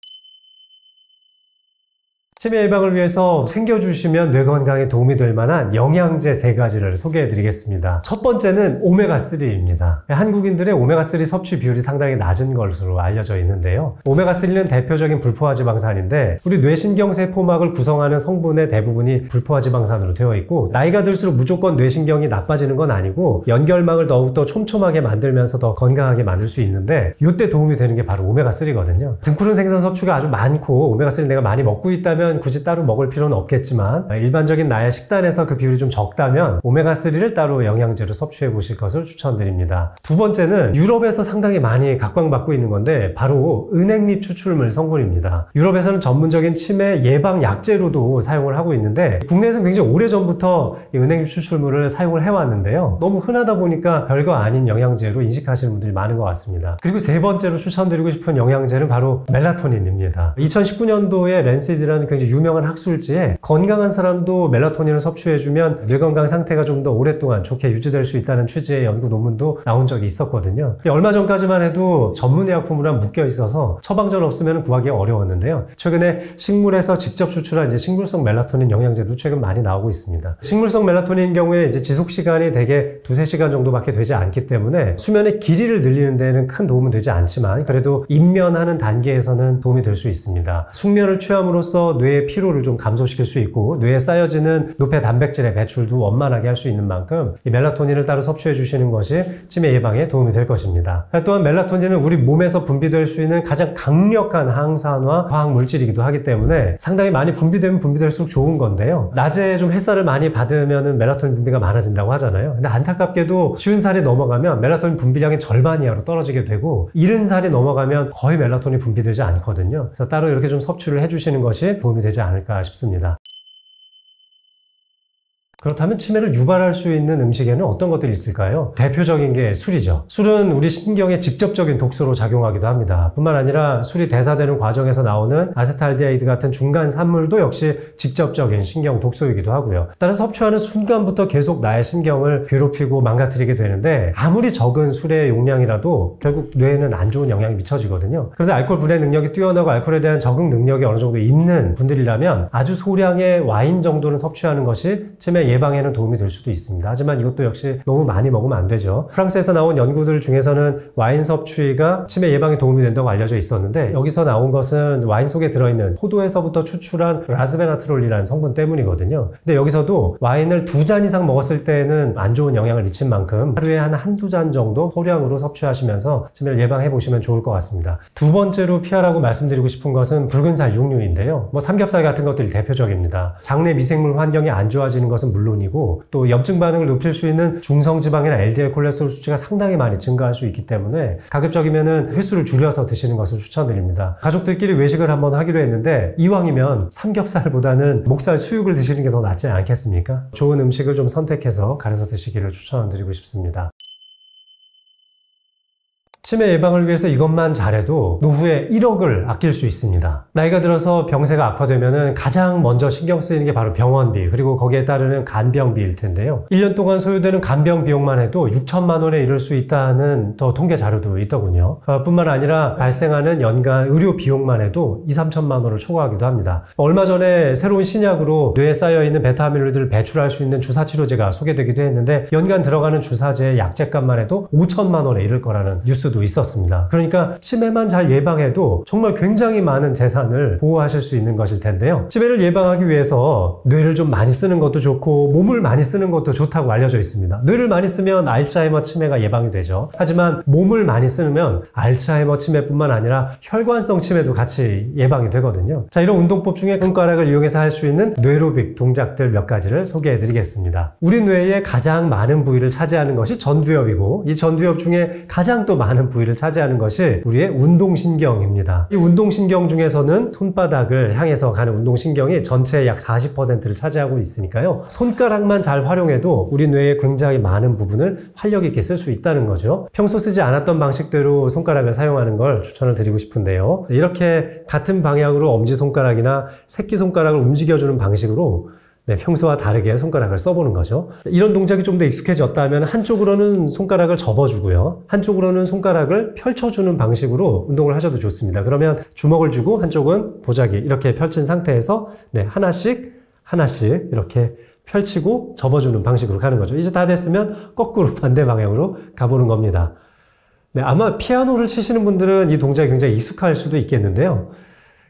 치매 예방을 위해서 챙겨주시면 뇌 건강에 도움이 될 만한 영양제 3가지를 소개해 드리겠습니다. 첫 번째는 오메가3입니다. 한국인들의 오메가3 섭취 비율이 상당히 낮은 것으로 알려져 있는데요. 오메가3는 대표적인 불포화지방산인데 우리 뇌신경세포막을 구성하는 성분의 대부분이 불포화지방산으로 되어 있고 나이가 들수록 무조건 뇌신경이 나빠지는 건 아니고 연결망을 더욱더 촘촘하게 만들면서 더 건강하게 만들 수 있는데 이때 도움이 되는 게 바로 오메가3거든요. 등푸른 생선 섭취가 아주 많고 오메가3를 내가 많이 먹고 있다면 굳이 따로 먹을 필요는 없겠지만 일반적인 나의 식단에서 그 비율이 좀 적다면 오메가3를 따로 영양제로 섭취해 보실 것을 추천드립니다. 두 번째는 유럽에서 상당히 많이 각광받고 있는 건데 바로 은행잎 추출물 성분입니다. 유럽에서는 전문적인 치매 예방 약제로도 사용을 하고 있는데 국내에서는 굉장히 오래전부터 이 은행잎 추출물을 사용을 해왔는데요. 너무 흔하다 보니까 별거 아닌 영양제로 인식하시는 분들이 많은 것 같습니다. 그리고 세 번째로 추천드리고 싶은 영양제는 바로 멜라토닌입니다. 2019년도에 랜시드라는 굉장히 유명한 학술지에 건강한 사람도 멜라토닌을 섭취해주면 뇌건강 상태가 좀 더 오랫동안 좋게 유지될 수 있다는 취지의 연구 논문도 나온 적이 있었거든요. 얼마 전까지만 해도 전문의약품으로만 묶여 있어서 처방전 없으면 구하기 어려웠는데요. 최근에 식물에서 직접 추출한 이제 식물성 멜라토닌 영양제도 최근 많이 나오고 있습니다. 식물성 멜라토닌인 경우에 이제 지속 시간이 대개 2-3시간 정도밖에 되지 않기 때문에 수면의 길이를 늘리는 데는 큰 도움은 되지 않지만 그래도 입면하는 단계에서는 도움이 될 수 있습니다. 숙면을 취함으로써 뇌의 피로를 좀 감소시킬 수 있고 뇌에 쌓여지는 노폐 단백질의 배출도 원만하게 할 수 있는 만큼 이 멜라토닌을 따로 섭취해 주시는 것이 치매 예방에 도움이 될 것입니다. 또한 멜라토닌은 우리 몸에서 분비될 수 있는 가장 강력한 항산화 화학 물질이기도 하기 때문에 상당히 많이 분비되면 분비될수록 좋은 건데요. 낮에 좀 햇살을 많이 받으면 멜라토닌 분비가 많아진다고 하잖아요. 근데 안타깝게도 50살이 넘어가면 멜라토닌 분비량이 절반 이하로 떨어지게 되고 70살이 넘어가면 거의 멜라토닌이 분비되지 않거든요. 그래서 따로 이렇게 좀 섭취를 해주시는 것이 도움이 되지 않을까 싶습니다. 그렇다면 치매를 유발할 수 있는 음식에는 어떤 것들이 있을까요? 대표적인 게 술이죠. 술은 우리 신경에 직접적인 독소로 작용하기도 합니다. 뿐만 아니라 술이 대사되는 과정에서 나오는 아세트알데히드 같은 중간 산물도 역시 직접적인 신경 독소이기도 하고요. 따라서 섭취하는 순간부터 계속 나의 신경을 괴롭히고 망가뜨리게 되는데 아무리 적은 술의 용량이라도 결국 뇌에는 안 좋은 영향이 미쳐지거든요. 그런데 알코올 분해 능력이 뛰어나고 알코올에 대한 적응 능력이 어느 정도 있는 분들이라면 아주 소량의 와인 정도는 섭취하는 것이 치매 치매 예방에는 도움이 될 수도 있습니다. 하지만 이것도 역시 너무 많이 먹으면 안 되죠. 프랑스에서 나온 연구들 중에서는 와인 섭취가 치매 예방에 도움이 된다고 알려져 있었는데, 여기서 나온 것은 와인 속에 들어있는 포도에서부터 추출한 라스베나트롤이라는 성분 때문이거든요. 근데 여기서도 와인을 2잔 이상 먹었을 때는 안 좋은 영향을 미친 만큼 하루에 한두 잔 정도 소량으로 섭취하시면서 치매를 예방해 보시면 좋을 것 같습니다. 두 번째로 피하라고 말씀드리고 싶은 것은 붉은살 육류인데요. 삼겹살 같은 것들이 대표적입니다. 장내 미생물 환경이 안 좋아지는 것은 물론이고, 또 염증 반응을 높일 수 있는 중성지방이나 LDL 콜레스테롤 수치가 상당히 많이 증가할 수 있기 때문에 가급적이면 횟수를 줄여서 드시는 것을 추천드립니다. 가족들끼리 외식을 한번 하기로 했는데, 이왕이면 삼겹살보다는 목살 수육을 드시는 게 더 낫지 않겠습니까? 좋은 음식을 좀 선택해서 가려서 드시기를 추천드리고 싶습니다. 치매 예방을 위해서 이것만 잘해도 노후에 1억을 아낄 수 있습니다. 나이가 들어서 병세가 악화되면 가장 먼저 신경 쓰이는 게 바로 병원비, 그리고 거기에 따르는 간병비일 텐데요. 1년 동안 소요되는 간병 비용만 해도 6천만 원에 이를 수 있다는 더 통계 자료도 있더군요. 뿐만 아니라 발생하는 연간 의료 비용만 해도 2, 3천만 원을 초과하기도 합니다. 얼마 전에 새로운 신약으로 뇌에 쌓여있는 베타아밀로이드를 배출할 수 있는 주사치료제가 소개되기도 했는데, 연간 들어가는 주사제의 약제값만 해도 5천만 원에 이를 거라는 뉴스도 있었습니다. 그러니까 치매만 잘 예방해도 정말 굉장히 많은 재산을 보호하실 수 있는 것일 텐데요. 치매를 예방하기 위해서 뇌를 좀 많이 쓰는 것도 좋고 몸을 많이 쓰는 것도 좋다고 알려져 있습니다. 뇌를 많이 쓰면 알츠하이머 치매가 예방이 되죠. 하지만 몸을 많이 쓰면 알츠하이머 치매뿐만 아니라 혈관성 치매도 같이 예방이 되거든요. 자, 이런 운동법 중에 손가락을 이용해서 할 수 있는 뇌로빅 동작들 몇 가지를 소개해 드리겠습니다. 우리 뇌의 가장 많은 부위를 차지하는 것이 전두엽이고, 이 전두엽 중에 가장 또 많은 부위를 차지하는 것이 우리의 운동신경입니다. 이 운동신경 중에서는 손바닥을 향해서 가는 운동신경이 전체의 약 40%를 차지하고 있으니까요. 손가락만 잘 활용해도 우리 뇌의 굉장히 많은 부분을 활력 있게 쓸 수 있다는 거죠. 평소 쓰지 않았던 방식대로 손가락을 사용하는 걸 추천을 드리고 싶은데요. 이렇게 같은 방향으로 엄지손가락이나 새끼손가락을 움직여주는 방식으로 평소와 다르게 손가락을 써보는 거죠. 이런 동작이 좀 더 익숙해졌다면 한쪽으로는 손가락을 접어주고요, 한쪽으로는 손가락을 펼쳐주는 방식으로 운동을 하셔도 좋습니다. 그러면 주먹을 쥐고 한쪽은 보자기 이렇게 펼친 상태에서 하나씩 이렇게 펼치고 접어주는 방식으로 가는 거죠. 이제 다 됐으면 거꾸로 반대 방향으로 가보는 겁니다. 아마 피아노를 치시는 분들은 이 동작이 굉장히 익숙할 수도 있겠는데요.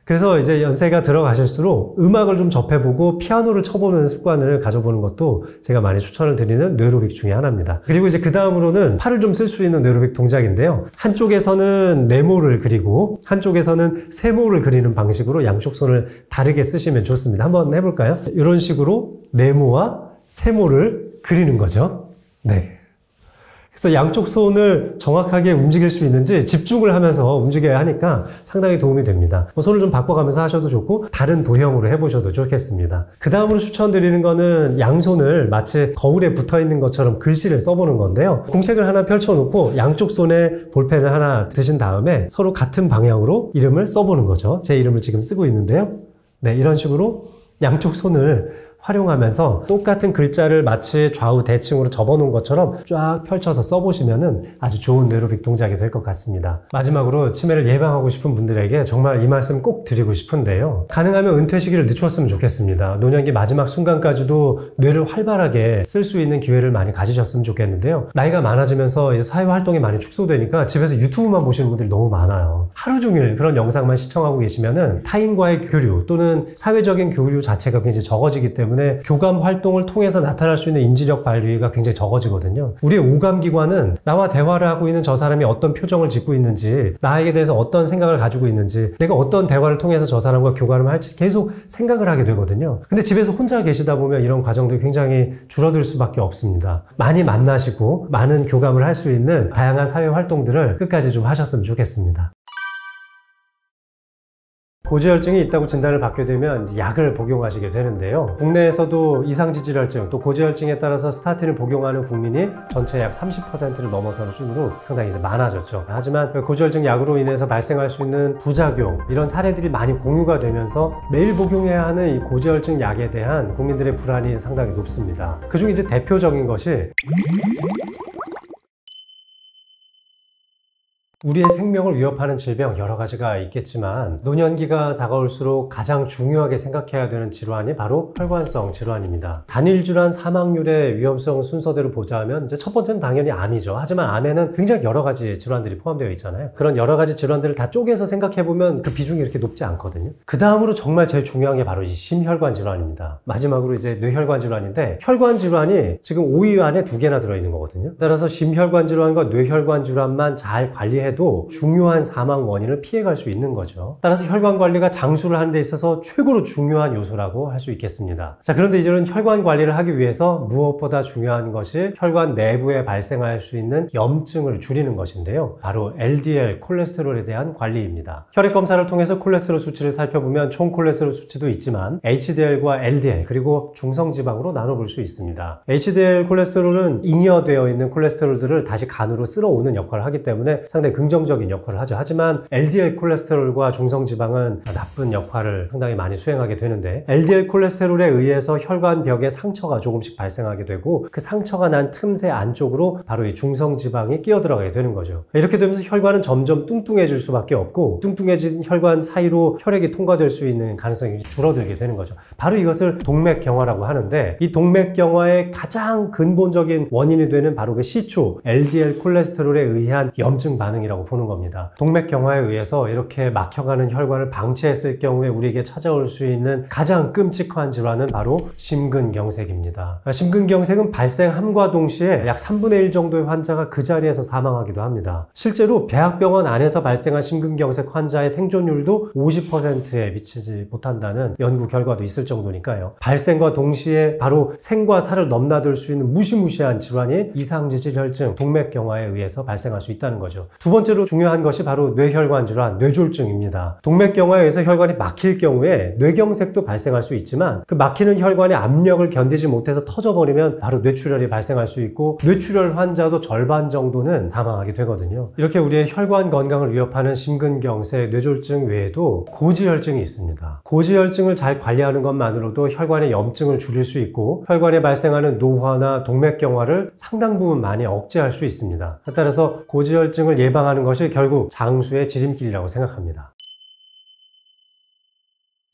그래서 이제 연세가 들어가실수록 음악을 좀 접해보고 피아노를 쳐보는 습관을 가져보는 것도 제가 많이 추천을 드리는 뇌로빅 중에 하나입니다. 그리고 이제 그 다음으로는 팔을 좀 쓸 수 있는 뇌로빅 동작인데요. 한쪽에서는 네모를 그리고 한쪽에서는 세모를 그리는 방식으로 양쪽 손을 다르게 쓰시면 좋습니다. 한번 해볼까요? 이런 식으로 네모와 세모를 그리는 거죠. 그래서 양쪽 손을 정확하게 움직일 수 있는지 집중을 하면서 움직여야 하니까 상당히 도움이 됩니다. 손을 좀 바꿔가면서 하셔도 좋고 다른 도형으로 해보셔도 좋겠습니다. 그 다음으로 추천드리는 거는 양손을 마치 거울에 붙어있는 것처럼 글씨를 써보는 건데요. 공책을 하나 펼쳐놓고 양쪽 손에 볼펜을 하나 드신 다음에 서로 같은 방향으로 이름을 써보는 거죠. 제 이름을 지금 쓰고 있는데요. 이런 식으로 양쪽 손을 활용하면서 똑같은 글자를 마치 좌우 대칭으로 접어놓은 것처럼 쫙 펼쳐서 써보시면 아주 좋은 뇌로빅 동작이 될 것 같습니다. 마지막으로 치매를 예방하고 싶은 분들에게 정말 이 말씀 꼭 드리고 싶은데요. 가능하면 은퇴 시기를 늦췄으면 좋겠습니다. 노년기 마지막 순간까지도 뇌를 활발하게 쓸 수 있는 기회를 많이 가지셨으면 좋겠는데요. 나이가 많아지면서 이제 사회활동이 많이 축소되니까 집에서 유튜브만 보시는 분들이 너무 많아요. 하루 종일 그런 영상만 시청하고 계시면은 타인과의 교류 또는 사회적인 교류 자체가 굉장히 적어지기 때문에 교감 활동을 통해서 나타날 수 있는 인지력 발휘가 굉장히 적어지거든요. 우리의 오감기관은 나와 대화를 하고 있는 저 사람이 어떤 표정을 짓고 있는지, 나에게 대해서 어떤 생각을 가지고 있는지, 내가 어떤 대화를 통해서 저 사람과 교감을 할지 계속 생각을 하게 되거든요. 근데 집에서 혼자 계시다 보면 이런 과정들이 굉장히 줄어들 수밖에 없습니다. 많이 만나시고 많은 교감을 할 수 있는 다양한 사회 활동들을 끝까지 좀 하셨으면 좋겠습니다. 고지혈증이 있다고 진단을 받게 되면 약을 복용하시게 되는데요. 국내에서도 이상지질혈증 또 고지혈증에 따라서 스타틴을 복용하는 국민이 전체 약 30%를 넘어서는 수준으로 상당히 이제 많아졌죠. 하지만 고지혈증 약으로 인해서 발생할 수 있는 부작용, 이런 사례들이 많이 공유가 되면서 매일 복용해야 하는 이 고지혈증 약에 대한 국민들의 불안이 상당히 높습니다. 그중 이제 대표적인 것이 우리의 생명을 위협하는 질병 여러 가지가 있겠지만 노년기가 다가올수록 가장 중요하게 생각해야 되는 질환이 바로 혈관성 질환입니다. 단일 질환 사망률의 위험성 순서대로 보자면 이제 첫 번째는 당연히 암이죠. 하지만 암에는 굉장히 여러 가지 질환들이 포함되어 있잖아요. 그런 여러 가지 질환들을 다 쪼개서 생각해보면 그 비중이 이렇게 높지 않거든요. 그 다음으로 정말 제일 중요한 게 바로 이 심혈관 질환입니다. 마지막으로 이제 뇌혈관 질환인데 혈관 질환이 지금 5위 안에 2개나 들어있는 거거든요. 따라서 심혈관 질환과 뇌혈관 질환만 잘 관리해도 중요한 사망 원인을 피해갈 수 있는 거죠. 따라서 혈관 관리가 장수를 하는 데 있어서 최고로 중요한 요소라고 할 수 있겠습니다. 자, 그런데 이제는 혈관 관리를 하기 위해서 무엇보다 중요한 것이 혈관 내부에 발생할 수 있는 염증을 줄이는 것인데요. 바로 LDL 콜레스테롤에 대한 관리입니다. 혈액 검사를 통해서 콜레스테롤 수치를 살펴보면 총 콜레스테롤 수치도 있지만 HDL과 LDL 그리고 중성지방으로 나눠볼 수 있습니다. HDL 콜레스테롤은 잉여되어 있는 콜레스테롤들을 다시 간으로 쓸어오는 역할을 하기 때문에 상당히 긍정적인 역할을 하죠. 하지만 LDL 콜레스테롤과 중성지방은 나쁜 역할을 상당히 많이 수행하게 되는데 LDL 콜레스테롤에 의해서 혈관벽에 상처가 조금씩 발생하게 되고 그 상처가 난 틈새 안쪽으로 바로 이 중성지방이 끼어들어가게 되는 거죠. 이렇게 되면서 혈관은 점점 뚱뚱해질 수밖에 없고 뚱뚱해진 혈관 사이로 혈액이 통과될 수 있는 가능성이 줄어들게 되는 거죠. 바로 이것을 동맥경화라고 하는데 이 동맥경화의 가장 근본적인 원인이 되는 바로 그 시초 LDL 콜레스테롤에 의한 염증 반응이라고 보는 겁니다. 동맥경화에 의해서 이렇게 막혀가는 혈관을 방치했을 경우에 우리에게 찾아올 수 있는 가장 끔찍한 질환은 바로 심근경색입니다. 심근경색은 발생함과 동시에 약 3분의 1 정도의 환자가 그 자리에서 사망하기도 합니다. 실제로 대학병원 안에서 발생한 심근경색 환자의 생존율도 50%에 미치지 못한다는 연구 결과도 있을 정도니까요. 발생과 동시에 바로 생과 사를 넘나들 수 있는 무시무시한 질환이 이상지질혈증, 동맥경화에 의해서 발생할 수 있다는 거죠. 두 번째로 중요한 것이 바로 뇌혈관 질환, 뇌졸중입니다. 동맥경화에 의해서 혈관이 막힐 경우에 뇌경색도 발생할 수 있지만 그 막히는 혈관의 압력을 견디지 못해서 터져버리면 바로 뇌출혈이 발생할 수 있고 뇌출혈 환자도 절반 정도는 사망하게 되거든요. 이렇게 우리의 혈관 건강을 위협하는 심근경색, 뇌졸중 외에도 고지혈증이 있습니다. 고지혈증을 잘 관리하는 것만으로도 혈관의 염증을 줄일 수 있고 혈관에 발생하는 노화나 동맥경화를 상당 부분 많이 억제할 수 있습니다. 따라서 고지혈증을 예방하는 것이 결국 장수의 지름길이라고 생각합니다.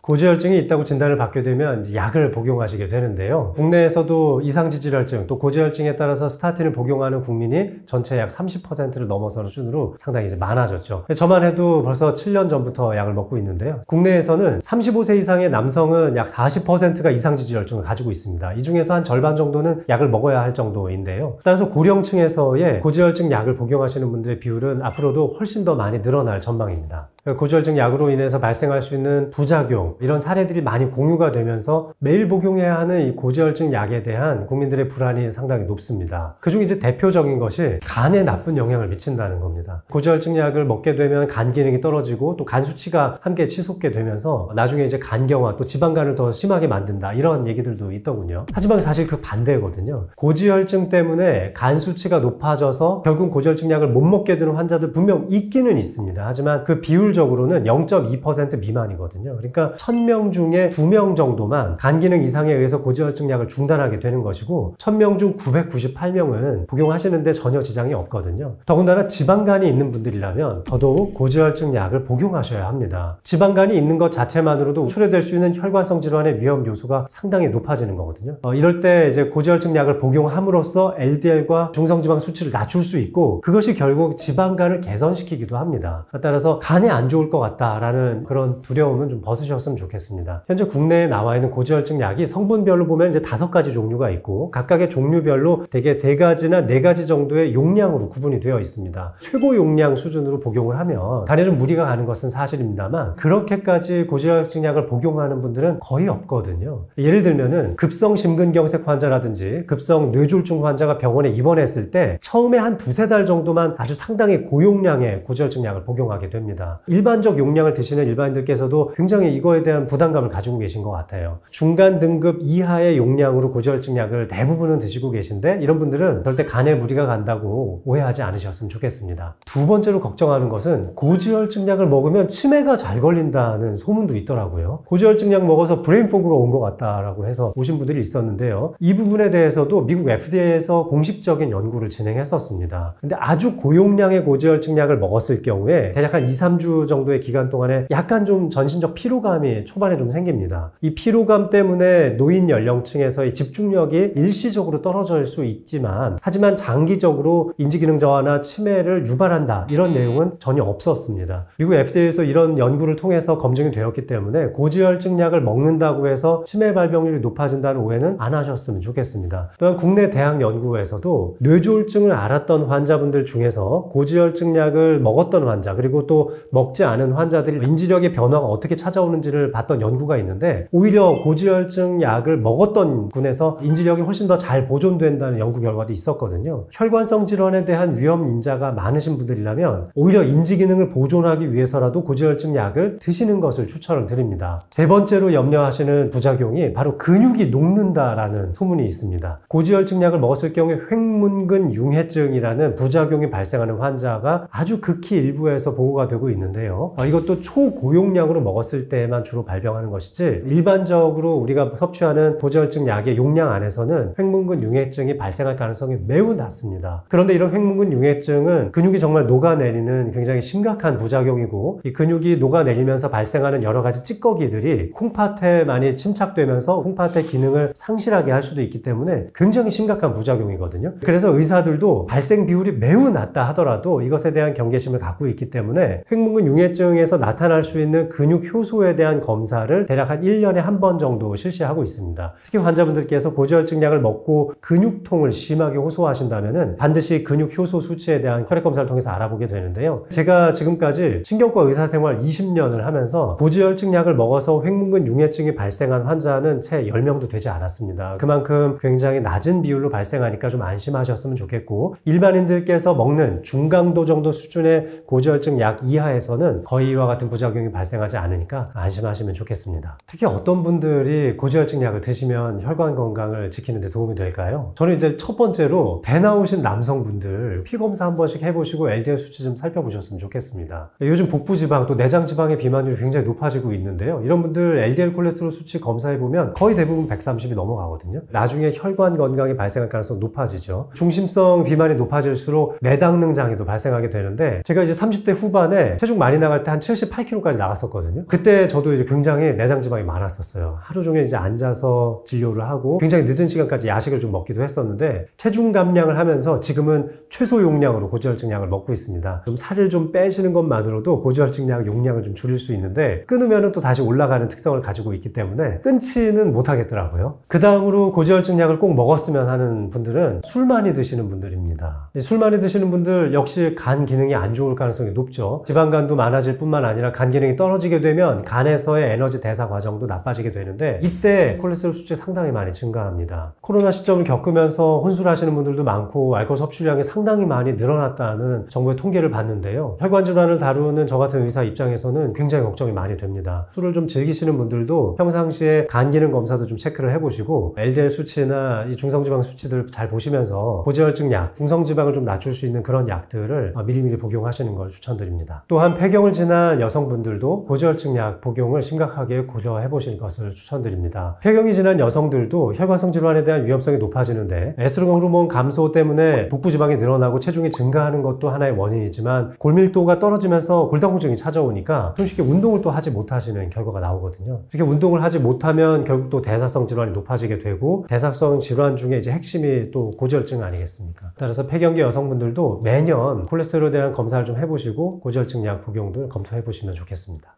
고지혈증이 있다고 진단을 받게 되면 약을 복용하시게 되는데요. 국내에서도 이상지질혈증 또 고지혈증에 따라서 스타틴을 복용하는 국민이 전체 약 30%를 넘어서는 수준으로 상당히 이제 많아졌죠. 저만 해도 벌써 7년 전부터 약을 먹고 있는데요. 국내에서는 35세 이상의 남성은 약 40%가 이상지질혈증을 가지고 있습니다. 이 중에서 한 절반 정도는 약을 먹어야 할 정도인데요. 따라서 고령층에서의 고지혈증 약을 복용하시는 분들의 비율은 앞으로도 훨씬 더 많이 늘어날 전망입니다. 고지혈증 약으로 인해서 발생할 수 있는 부작용 이런 사례들이 많이 공유가 되면서 매일 복용해야 하는 이 고지혈증 약에 대한 국민들의 불안이 상당히 높습니다. 그중 이제 대표적인 것이 간에 나쁜 영향을 미친다는 겁니다. 고지혈증 약을 먹게 되면 간 기능이 떨어지고 또 간 수치가 함께 치솟게 되면서 나중에 이제 간경화 또 지방간을 더 심하게 만든다 이런 얘기들도 있더군요. 하지만 사실 그 반대거든요. 고지혈증 때문에 간 수치가 높아져서 결국 고지혈증 약을 못 먹게 되는 환자들 분명 있기는 있습니다. 하지만 그 비율적으로는 0.2% 미만이거든요. 그러니까 1000명 중에 2명 정도만 간 기능 이상에 의해서 고지혈증 약을 중단하게 되는 것이고 1000명 중 998명은 복용하시는데 전혀 지장이 없거든요. 더군다나 지방간이 있는 분들이라면 더더욱 고지혈증 약을 복용하셔야 합니다. 지방간이 있는 것 자체만으로도 초래될 수 있는 혈관성 질환의 위험 요소가 상당히 높아지는 거거든요. 이럴 때 이제 고지혈증 약을 복용함으로써 LDL과 중성지방 수치를 낮출 수 있고 그것이 결국 지방간을 개선시키기도 합니다. 따라서 간에 안 좋을 것 같다라는 그런 두려움은 좀 벗으셨으면 좋겠습니다. 현재 국내에 나와 있는 고지혈증 약이 성분별로 보면 이제 5가지 종류가 있고 각각의 종류별로 대개 3가지나 4가지 정도의 용량으로 구분이 되어 있습니다. 최고 용량 수준으로 복용을 하면 간에 좀 무리가 가는 것은 사실입니다만 그렇게까지 고지혈증 약을 복용하는 분들은 거의 없거든요. 예를 들면은 급성 심근경색 환자라든지 급성 뇌졸중 환자가 병원에 입원했을 때 처음에 한 2-3달 정도만 아주 상당히 고용량의 고지혈증 약을 복용하게 됩니다. 일반적 용량을 드시는 일반인들께서도 굉장히 이거에 대한 부담감을 가지고 계신 것 같아요. 중간 등급 이하의 용량으로 고지혈증 약을 대부분은 드시고 계신데 이런 분들은 절대 간에 무리가 간다고 오해하지 않으셨으면 좋겠습니다. 두 번째로 걱정하는 것은 고지혈증 약을 먹으면 치매가 잘 걸린다는 소문도 있더라고요. 고지혈증 약 먹어서 브레인포그가 온 것 같다라고 해서 오신 분들이 있었는데요. 이 부분에 대해서도 미국 FDA에서 공식적인 연구를 진행했었습니다. 근데 아주 고용량의 고지혈증 약을 먹었을 경우에 대략 한 2-3주 정도의 기간 동안에 약간 좀 전신적 피로감이 초반에 좀 생깁니다. 이 피로감 때문에 노인 연령층에서의 집중력이 일시적으로 떨어질 수 있지만 하지만 장기적으로 인지기능 저하나 치매를 유발한다 이런 내용은 전혀 없었습니다. 미국 FDA에서 이런 연구를 통해서 검증이 되었기 때문에 고지혈증 약을 먹는다고 해서 치매 발병률이 높아진다는 오해는 안 하셨으면 좋겠습니다. 또한 국내 대학 연구에서도 뇌졸중을 앓았던 환자분들 중에서 고지혈증 약을 먹었던 환자 그리고 또 먹지 않은 환자들이 인지력의 변화가 어떻게 찾아오는지를 봤던 연구가 있는데 오히려 고지혈증 약을 먹었던 군에서 인지력이 훨씬 더 잘 보존된다는 연구 결과도 있었거든요. 혈관성 질환에 대한 위험 인자가 많으신 분들이라면 오히려 인지기능을 보존하기 위해서라도 고지혈증 약을 드시는 것을 추천을 드립니다. 세 번째로 염려하시는 부작용이 바로 근육이 녹는다라는 소문이 있습니다. 고지혈증 약을 먹었을 경우에 횡문근 융해증이라는 부작용이 발생하는 환자가 아주 극히 일부에서 보고가 되고 있는데요. 이것도 초고용량으로 먹었을 때만 주로 발병하는 것이지 일반적으로 우리가 섭취하는 고지혈증 약의 용량 안에서는 횡문근 융해증이 발생할 가능성이 매우 낮습니다. 그런데 이런 횡문근 융해증은 근육이 정말 녹아내리는 굉장히 심각한 부작용이고 이 근육이 녹아내리면서 발생하는 여러 가지 찌꺼기들이 콩팥에 많이 침착되면서 콩팥의 기능을 상실하게 할 수도 있기 때문에 굉장히 심각한 부작용이거든요. 그래서 의사들도 발생 비율이 매우 낮다 하더라도 이것에 대한 경계심을 갖고 있기 때문에 횡문근 융해증에서 나타날 수 있는 근육 효소에 대한 검사를 대략 한 1년에 한 번 정도 실시하고 있습니다. 특히 환자분들께서 고지혈증 약을 먹고 근육통을 심하게 호소하신다면 반드시 근육 효소 수치에 대한 혈액 검사를 통해서 알아보게 되는데요. 제가 지금까지 신경과 의사생활 20년을 하면서 고지혈증 약을 먹어서 횡문근 융해증이 발생한 환자는 채 10명도 되지 않았습니다. 그만큼 굉장히 낮은 비율로 발생하니까 좀 안심하셨으면 좋겠고 일반인들께서 먹는 중강도 정도 수준의 고지혈증 약 이하에서는 거의 이와 같은 부작용이 발생하지 않으니까 안심하시면 좋겠습니다. 특히 어떤 분들이 고지혈증 약을 드시면 혈관 건강을 지키는 데 도움이 될까요? 저는 이제 첫 번째로 배 나오신 남성분들 피 검사 한 번씩 해보시고 LDL 수치 좀 살펴보셨으면 좋겠습니다. 요즘 복부지방 또 내장지방의 비만율이 굉장히 높아지고 있는데요. 이런 분들 LDL 콜레스테롤 수치 검사해보면 거의 대부분 130이 넘어가거든요. 나중에 혈관 건강이 발생할 가능성이 높아지죠. 중심성 비만이 높아질수록 내당능 장애도 발생하게 되는데 제가 이제 30대 후반에 체중 많이 나갈 때 한 78kg까지 나갔었거든요. 그때 저도 이제 굉장히 내장지방이 많았었어요. 하루 종일 이제 앉아서 진료를 하고 굉장히 늦은 시간까지 야식을 좀 먹기도 했었는데 체중 감량을 하면서 지금은 최소 용량으로 고지혈증 약을 먹고 있습니다. 좀 살을 좀 빼시는 것만으로도 고지혈증 약 용량을 좀 줄일 수 있는데 끊으면 또 다시 올라가는 특성을 가지고 있기 때문에 끊지는 못하겠더라고요. 그 다음으로 고지혈증 약을 꼭 먹었으면 하는 분들은 술 많이 드시는 분들입니다. 술 많이 드시는 분들 역시 간 기능이 안 좋을 가능성이 높죠. 지방간도 많아질 뿐만 아니라 간 기능이 떨어지게 되면 간에서의 에너지 대사 과정도 나빠지게 되는데 이때 콜레스테롤 수치 상당히 많이 증가합니다. 코로나 시점을 겪으면서 혼술하시는 분들도 많고 알코올 섭취량이 상당히 많이 늘어났다는 정부의 통계를 봤는데요. 혈관 질환을 다루는 저 같은 의사 입장에서는 굉장히 걱정이 많이 됩니다. 술을 좀 즐기시는 분들도 평상시에 간 기능 검사도 좀 체크를 해보시고 LDL 수치나 이 중성지방 수치들 잘 보시면서 고지혈증 약, 중성지방을 좀 낮출 수 있는 그런 약들을 미리미리 복용하시는 걸 추천드립니다. 또한 폐경을 지난 여성분들도 고지혈증 약 복용을 심각하게 고려해 보실 것을 추천드립니다. 폐경이 지난 여성들도 혈관성 질환에 대한 위험성이 높아지는데 에스트로겐 호르몬 감소 때문에 복부 지방이 늘어나고 체중이 증가하는 것도 하나의 원인이지만 골밀도가 떨어지면서 골다공증이 찾아오니까 손쉽게 운동을 또 하지 못하시는 결과가 나오거든요. 이렇게 운동을 하지 못하면 결국 또 대사성 질환이 높아지게 되고 대사성 질환 중에 이제 핵심이 또 고지혈증 아니겠습니까? 따라서 폐경기 여성분들도 매년 콜레스테롤에 대한 검사를 좀 해보시고 고지혈증 약 복용도 검토해 보시면 좋겠습니다.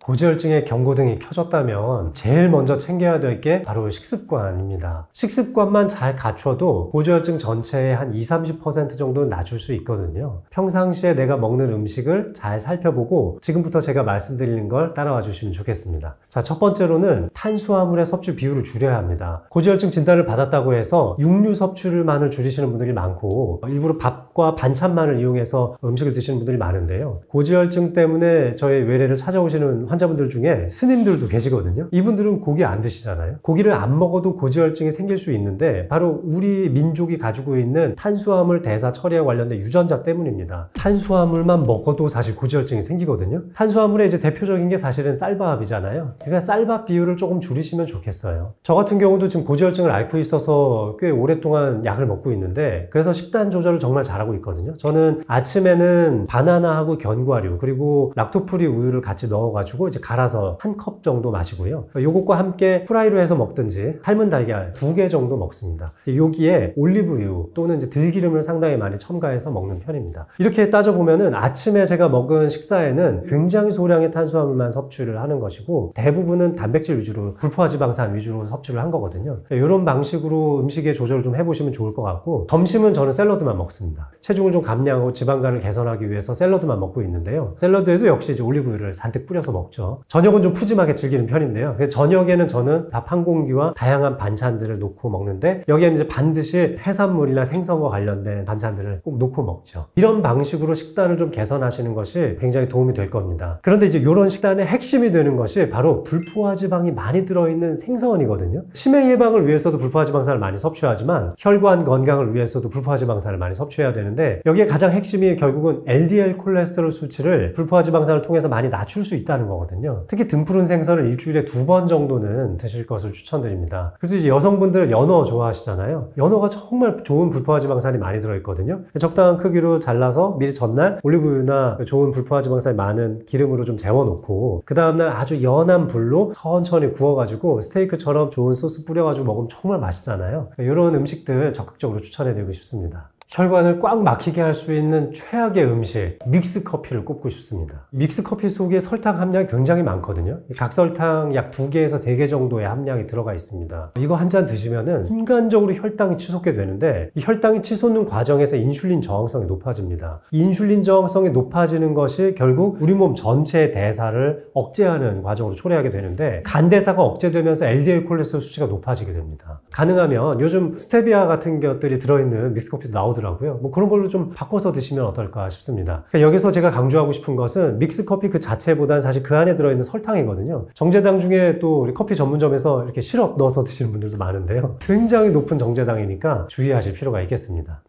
고지혈증의 경고등이 켜졌다면 제일 먼저 챙겨야 될 게 바로 식습관입니다. 식습관만 잘 갖춰도 고지혈증 전체의 한 20-30% 정도는 낮출 수 있거든요. 평상시에 내가 먹는 음식을 잘 살펴보고 지금부터 제가 말씀드리는 걸 따라와 주시면 좋겠습니다. 자, 첫 번째로는 탄수화물의 섭취 비율을 줄여야 합니다. 고지혈증 진단을 받았다고 해서 육류 섭취를만을 줄이시는 분들이 많고 일부러 밥과 반찬만을 이용해서 음식을 드시는 분들이 많은데요. 고지혈증 때문에 저희 외래를 찾아오시는 환자분들 중에 스님들도 계시거든요. 이분들은 고기 안 드시잖아요. 고기를 안 먹어도 고지혈증이 생길 수 있는데 바로 우리 민족이 가지고 있는 탄수화물 대사 처리와 관련된 유전자 때문입니다. 탄수화물만 먹어도 사실 고지혈증이 생기거든요. 탄수화물의 이제 대표적인 게 사실은 쌀밥이잖아요. 그러니까 쌀밥 비율을 조금 줄이시면 좋겠어요. 저 같은 경우도 지금 고지혈증을 앓고 있어서 꽤 오랫동안 약을 먹고 있는데 그래서 식단 조절을 정말 잘하고 있거든요. 저는 아침에는 바나나하고 견과류 그리고 락토프리 우유를 같이 넣어가지고 이제 갈아서 한 컵 정도 마시고요. 요것과 함께 프라이로 해서 먹든지 삶은 달걀 2개 정도 먹습니다. 여기에 올리브유 또는 이제 들기름을 상당히 많이 첨가해서 먹는 편입니다. 이렇게 따져보면은 아침에 제가 먹은 식사에는 굉장히 소량의 탄수화물만 섭취를 하는 것이고 대부분은 단백질 위주로 불포화지방산 위주로 섭취를 한 거거든요. 이런 방식으로 음식의 조절을 좀 해보시면 좋을 것 같고 점심은 저는 샐러드만 먹습니다. 체중을 좀 감량하고 지방간을 개선하기 위해서 샐러드만 먹고 있는데요. 샐러드에도 역시 이제 올리브유를 잔뜩 뿌려서 먹죠. 저녁은 좀 푸짐하게 즐기는 편인데요. 저녁에는 저는 밥 한 공기와 다양한 반찬들을 놓고 먹는데 여기에는 이제 반드시 해산물이나 생선과 관련된 반찬들을 꼭 놓고 먹죠. 이런 방식으로 식단을 좀 개선하시는 것이 굉장히 도움이 될 겁니다. 그런데 이제 이런 식단의 핵심이 되는 것이 바로 불포화지방이 많이 들어있는 생선이거든요. 치매 예방을 위해서도 불포화지방산을 많이 섭취하지만 혈관 건강을 위해서도 불포화지방산을 많이 섭취해야 되는데 여기에 가장 핵심이 결국은 LDL 콜레스테롤 수치를 불포화지방산을 통해서 많이 낮출 수 있다는 거거든요. 특히 등푸른 생선을 일주일에 2번 정도는 드실 것을 추천드립니다. 그리고 이제 여성분들 연어 좋아하시잖아요. 연어가 정말 좋은 불포화지방산이 많이 들어있거든요. 적당한 크기로 잘라서 미리 전날 올리브유나 좋은 불포화지방산이 많은 기름으로 좀 재워놓고 그 다음날 아주 연한 불로 천천히 구워가지고 스테이크처럼 좋은 소스 뿌려가지고 먹으면 정말 맛있잖아요. 이런 음식들 적극적으로 추천해드리고 싶습니다. 혈관을 꽉 막히게 할 수 있는 최악의 음식 믹스커피를 꼽고 싶습니다. 믹스커피 속에 설탕 함량이 굉장히 많거든요. 각설탕 약 2개에서 3개 정도의 함량이 들어가 있습니다. 이거 한 잔 드시면은 순간적으로 혈당이 치솟게 되는데 이 혈당이 치솟는 과정에서 인슐린 저항성이 높아집니다. 이 인슐린 저항성이 높아지는 것이 결국 우리 몸 전체의 대사를 억제하는 과정으로 초래하게 되는데 간 대사가 억제되면서 LDL 콜레스테롤 수치가 높아지게 됩니다. 가능하면 요즘 스테비아 같은 것들이 들어있는 믹스커피도 나오더라고요. 뭐 그런 걸로 좀 바꿔서 드시면 어떨까 싶습니다. 여기서 제가 강조하고 싶은 것은 믹스커피 그 자체보다는 사실 그 안에 들어있는 설탕이거든요. 정제당 중에 또 우리 커피 전문점에서 이렇게 시럽 넣어서 드시는 분들도 많은데요. 굉장히 높은 정제당이니까 주의하실 필요가 있겠습니다.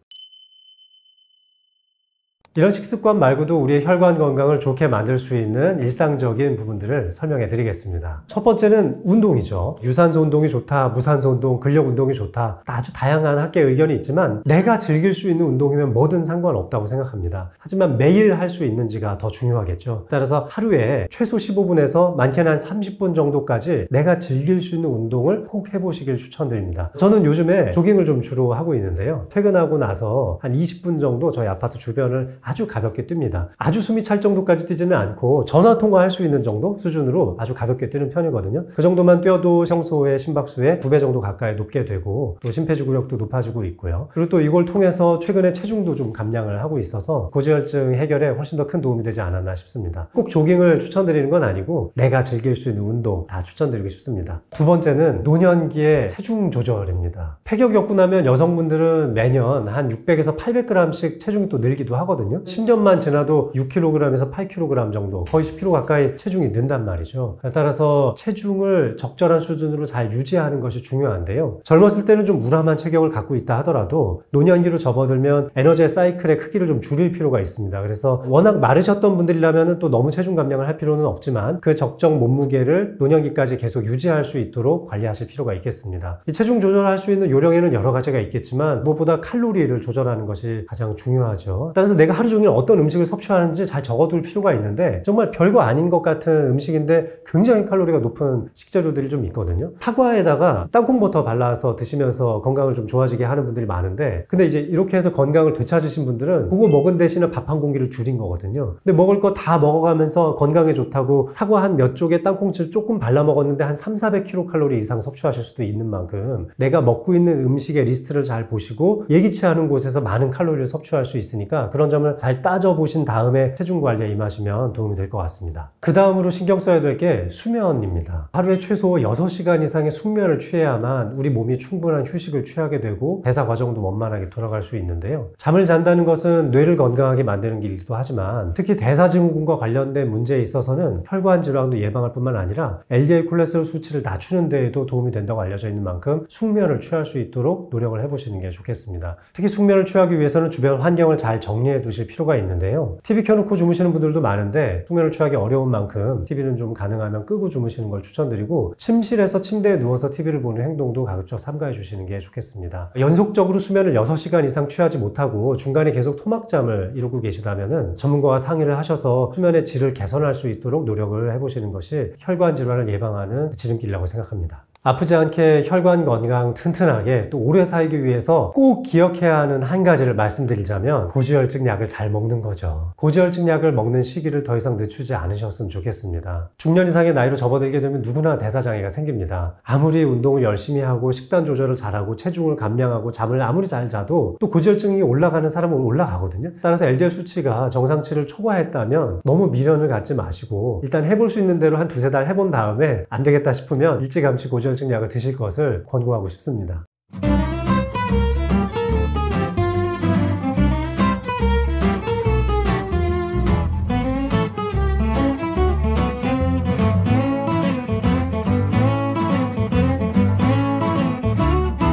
이런 식습관 말고도 우리의 혈관 건강을 좋게 만들 수 있는 일상적인 부분들을 설명해 드리겠습니다. 첫 번째는 운동이죠. 유산소 운동이 좋다, 무산소 운동, 근력 운동이 좋다. 아주 다양한 학계의 의견이 있지만 내가 즐길 수 있는 운동이면 뭐든 상관없다고 생각합니다. 하지만 매일 할 수 있는지가 더 중요하겠죠. 따라서 하루에 최소 15분에서 많게는 한 30분 정도까지 내가 즐길 수 있는 운동을 꼭 해보시길 추천드립니다. 저는 요즘에 조깅을 좀 주로 하고 있는데요. 퇴근하고 나서 한 20분 정도 저희 아파트 주변을 아주 가볍게 뜹니다. 아주 숨이 찰 정도까지 뛰지는 않고 전화 통화할 수 있는 정도 수준으로 아주 가볍게 뛰는 편이거든요. 그 정도만 뛰어도 평소의 심박수의 2배 정도 가까이 높게 되고 또 심폐지구력도 높아지고 있고요. 그리고 또 이걸 통해서 최근에 체중도 좀 감량을 하고 있어서 고지혈증 해결에 훨씬 더 큰 도움이 되지 않았나 싶습니다. 꼭 조깅을 추천드리는 건 아니고 내가 즐길 수 있는 운동 다 추천드리고 싶습니다. 두 번째는 노년기의 체중 조절입니다. 폐경 겪고 나면 여성분들은 매년 한 600에서 800g씩 체중이 또 늘기도 하거든요. 10년만 지나도 6kg에서 8kg 정도, 거의 10kg 가까이 체중이 는단 말이죠. 따라서 체중을 적절한 수준으로 잘 유지하는 것이 중요한데요. 젊었을 때는 좀 무람한 체격을 갖고 있다 하더라도 노년기로 접어들면 에너지 사이클의 크기를 좀 줄일 필요가 있습니다. 그래서 워낙 마르셨던 분들이라면 또 너무 체중 감량을 할 필요는 없지만 그 적정 몸무게를 노년기까지 계속 유지할 수 있도록 관리하실 필요가 있겠습니다. 이 체중 조절할 수 있는 요령에는 여러 가지가 있겠지만 무엇보다 칼로리를 조절하는 것이 가장 중요하죠. 따라서 내가 하루 종일 어떤 음식을 섭취하는지 잘 적어둘 필요가 있는데 정말 별거 아닌 것 같은 음식인데 굉장히 칼로리가 높은 식재료들이 좀 있거든요. 사과에다가 땅콩버터 발라서 드시면서 건강을 좀 좋아지게 하는 분들이 많은데 근데 이제 이렇게 해서 건강을 되찾으신 분들은 그거 먹은 대신에 밥 한 공기를 줄인 거거든요. 근데 먹을 거 다 먹어가면서 건강에 좋다고 사과 한 몇 쪽에 땅콩칠 조금 발라 먹었는데 한 300~400kcal 이상 섭취하실 수도 있는 만큼 내가 먹고 있는 음식의 리스트를 잘 보시고 예기치 않은 곳에서 많은 칼로리를 섭취할 수 있으니까 그런 점을 잘 따져보신 다음에 체중 관리에 임하시면 도움이 될 것 같습니다. 그 다음으로 신경 써야 될 게 수면입니다. 하루에 최소 6시간 이상의 숙면을 취해야만 우리 몸이 충분한 휴식을 취하게 되고 대사 과정도 원만하게 돌아갈 수 있는데요. 잠을 잔다는 것은 뇌를 건강하게 만드는 길이기도 하지만 특히 대사증후군과 관련된 문제에 있어서는 혈관 질환도 예방할 뿐만 아니라 LDL 콜레스테롤 수치를 낮추는 데에도 도움이 된다고 알려져 있는 만큼 숙면을 취할 수 있도록 노력을 해보시는 게 좋겠습니다. 특히 숙면을 취하기 위해서는 주변 환경을 잘 정리해 두실 필요가 있는데요. TV 켜놓고 주무시는 분들도 많은데 숙면을 취하기 어려운 만큼 TV는 좀 가능하면 끄고 주무시는 걸 추천드리고 침실에서 침대에 누워서 TV를 보는 행동도 가급적 삼가해 주시는 게 좋겠습니다. 연속적으로 수면을 6시간 이상 취하지 못하고 중간에 계속 토막잠을 이루고 계시다면 전문가와 상의를 하셔서 수면의 질을 개선할 수 있도록 노력을 해보시는 것이 혈관 질환을 예방하는 지름길이라고 생각합니다. 아프지 않게 혈관 건강 튼튼하게 또 오래 살기 위해서 꼭 기억해야 하는 한 가지를 말씀드리자면 고지혈증 약을 잘 먹는 거죠. 고지혈증 약을 먹는 시기를 더 이상 늦추지 않으셨으면 좋겠습니다. 중년 이상의 나이로 접어들게 되면 누구나 대사장애가 생깁니다. 아무리 운동을 열심히 하고 식단 조절을 잘하고 체중을 감량하고 잠을 아무리 잘 자도 또 고지혈증이 올라가는 사람은 올라가거든요. 따라서 LDL 수치가 정상치를 초과했다면 너무 미련을 갖지 마시고 일단 해볼 수 있는 대로 한 2~3달 해본 다음에 안 되겠다 싶으면 일찌감치 고지혈증 약을 드실 것을 권고하고 싶습니다.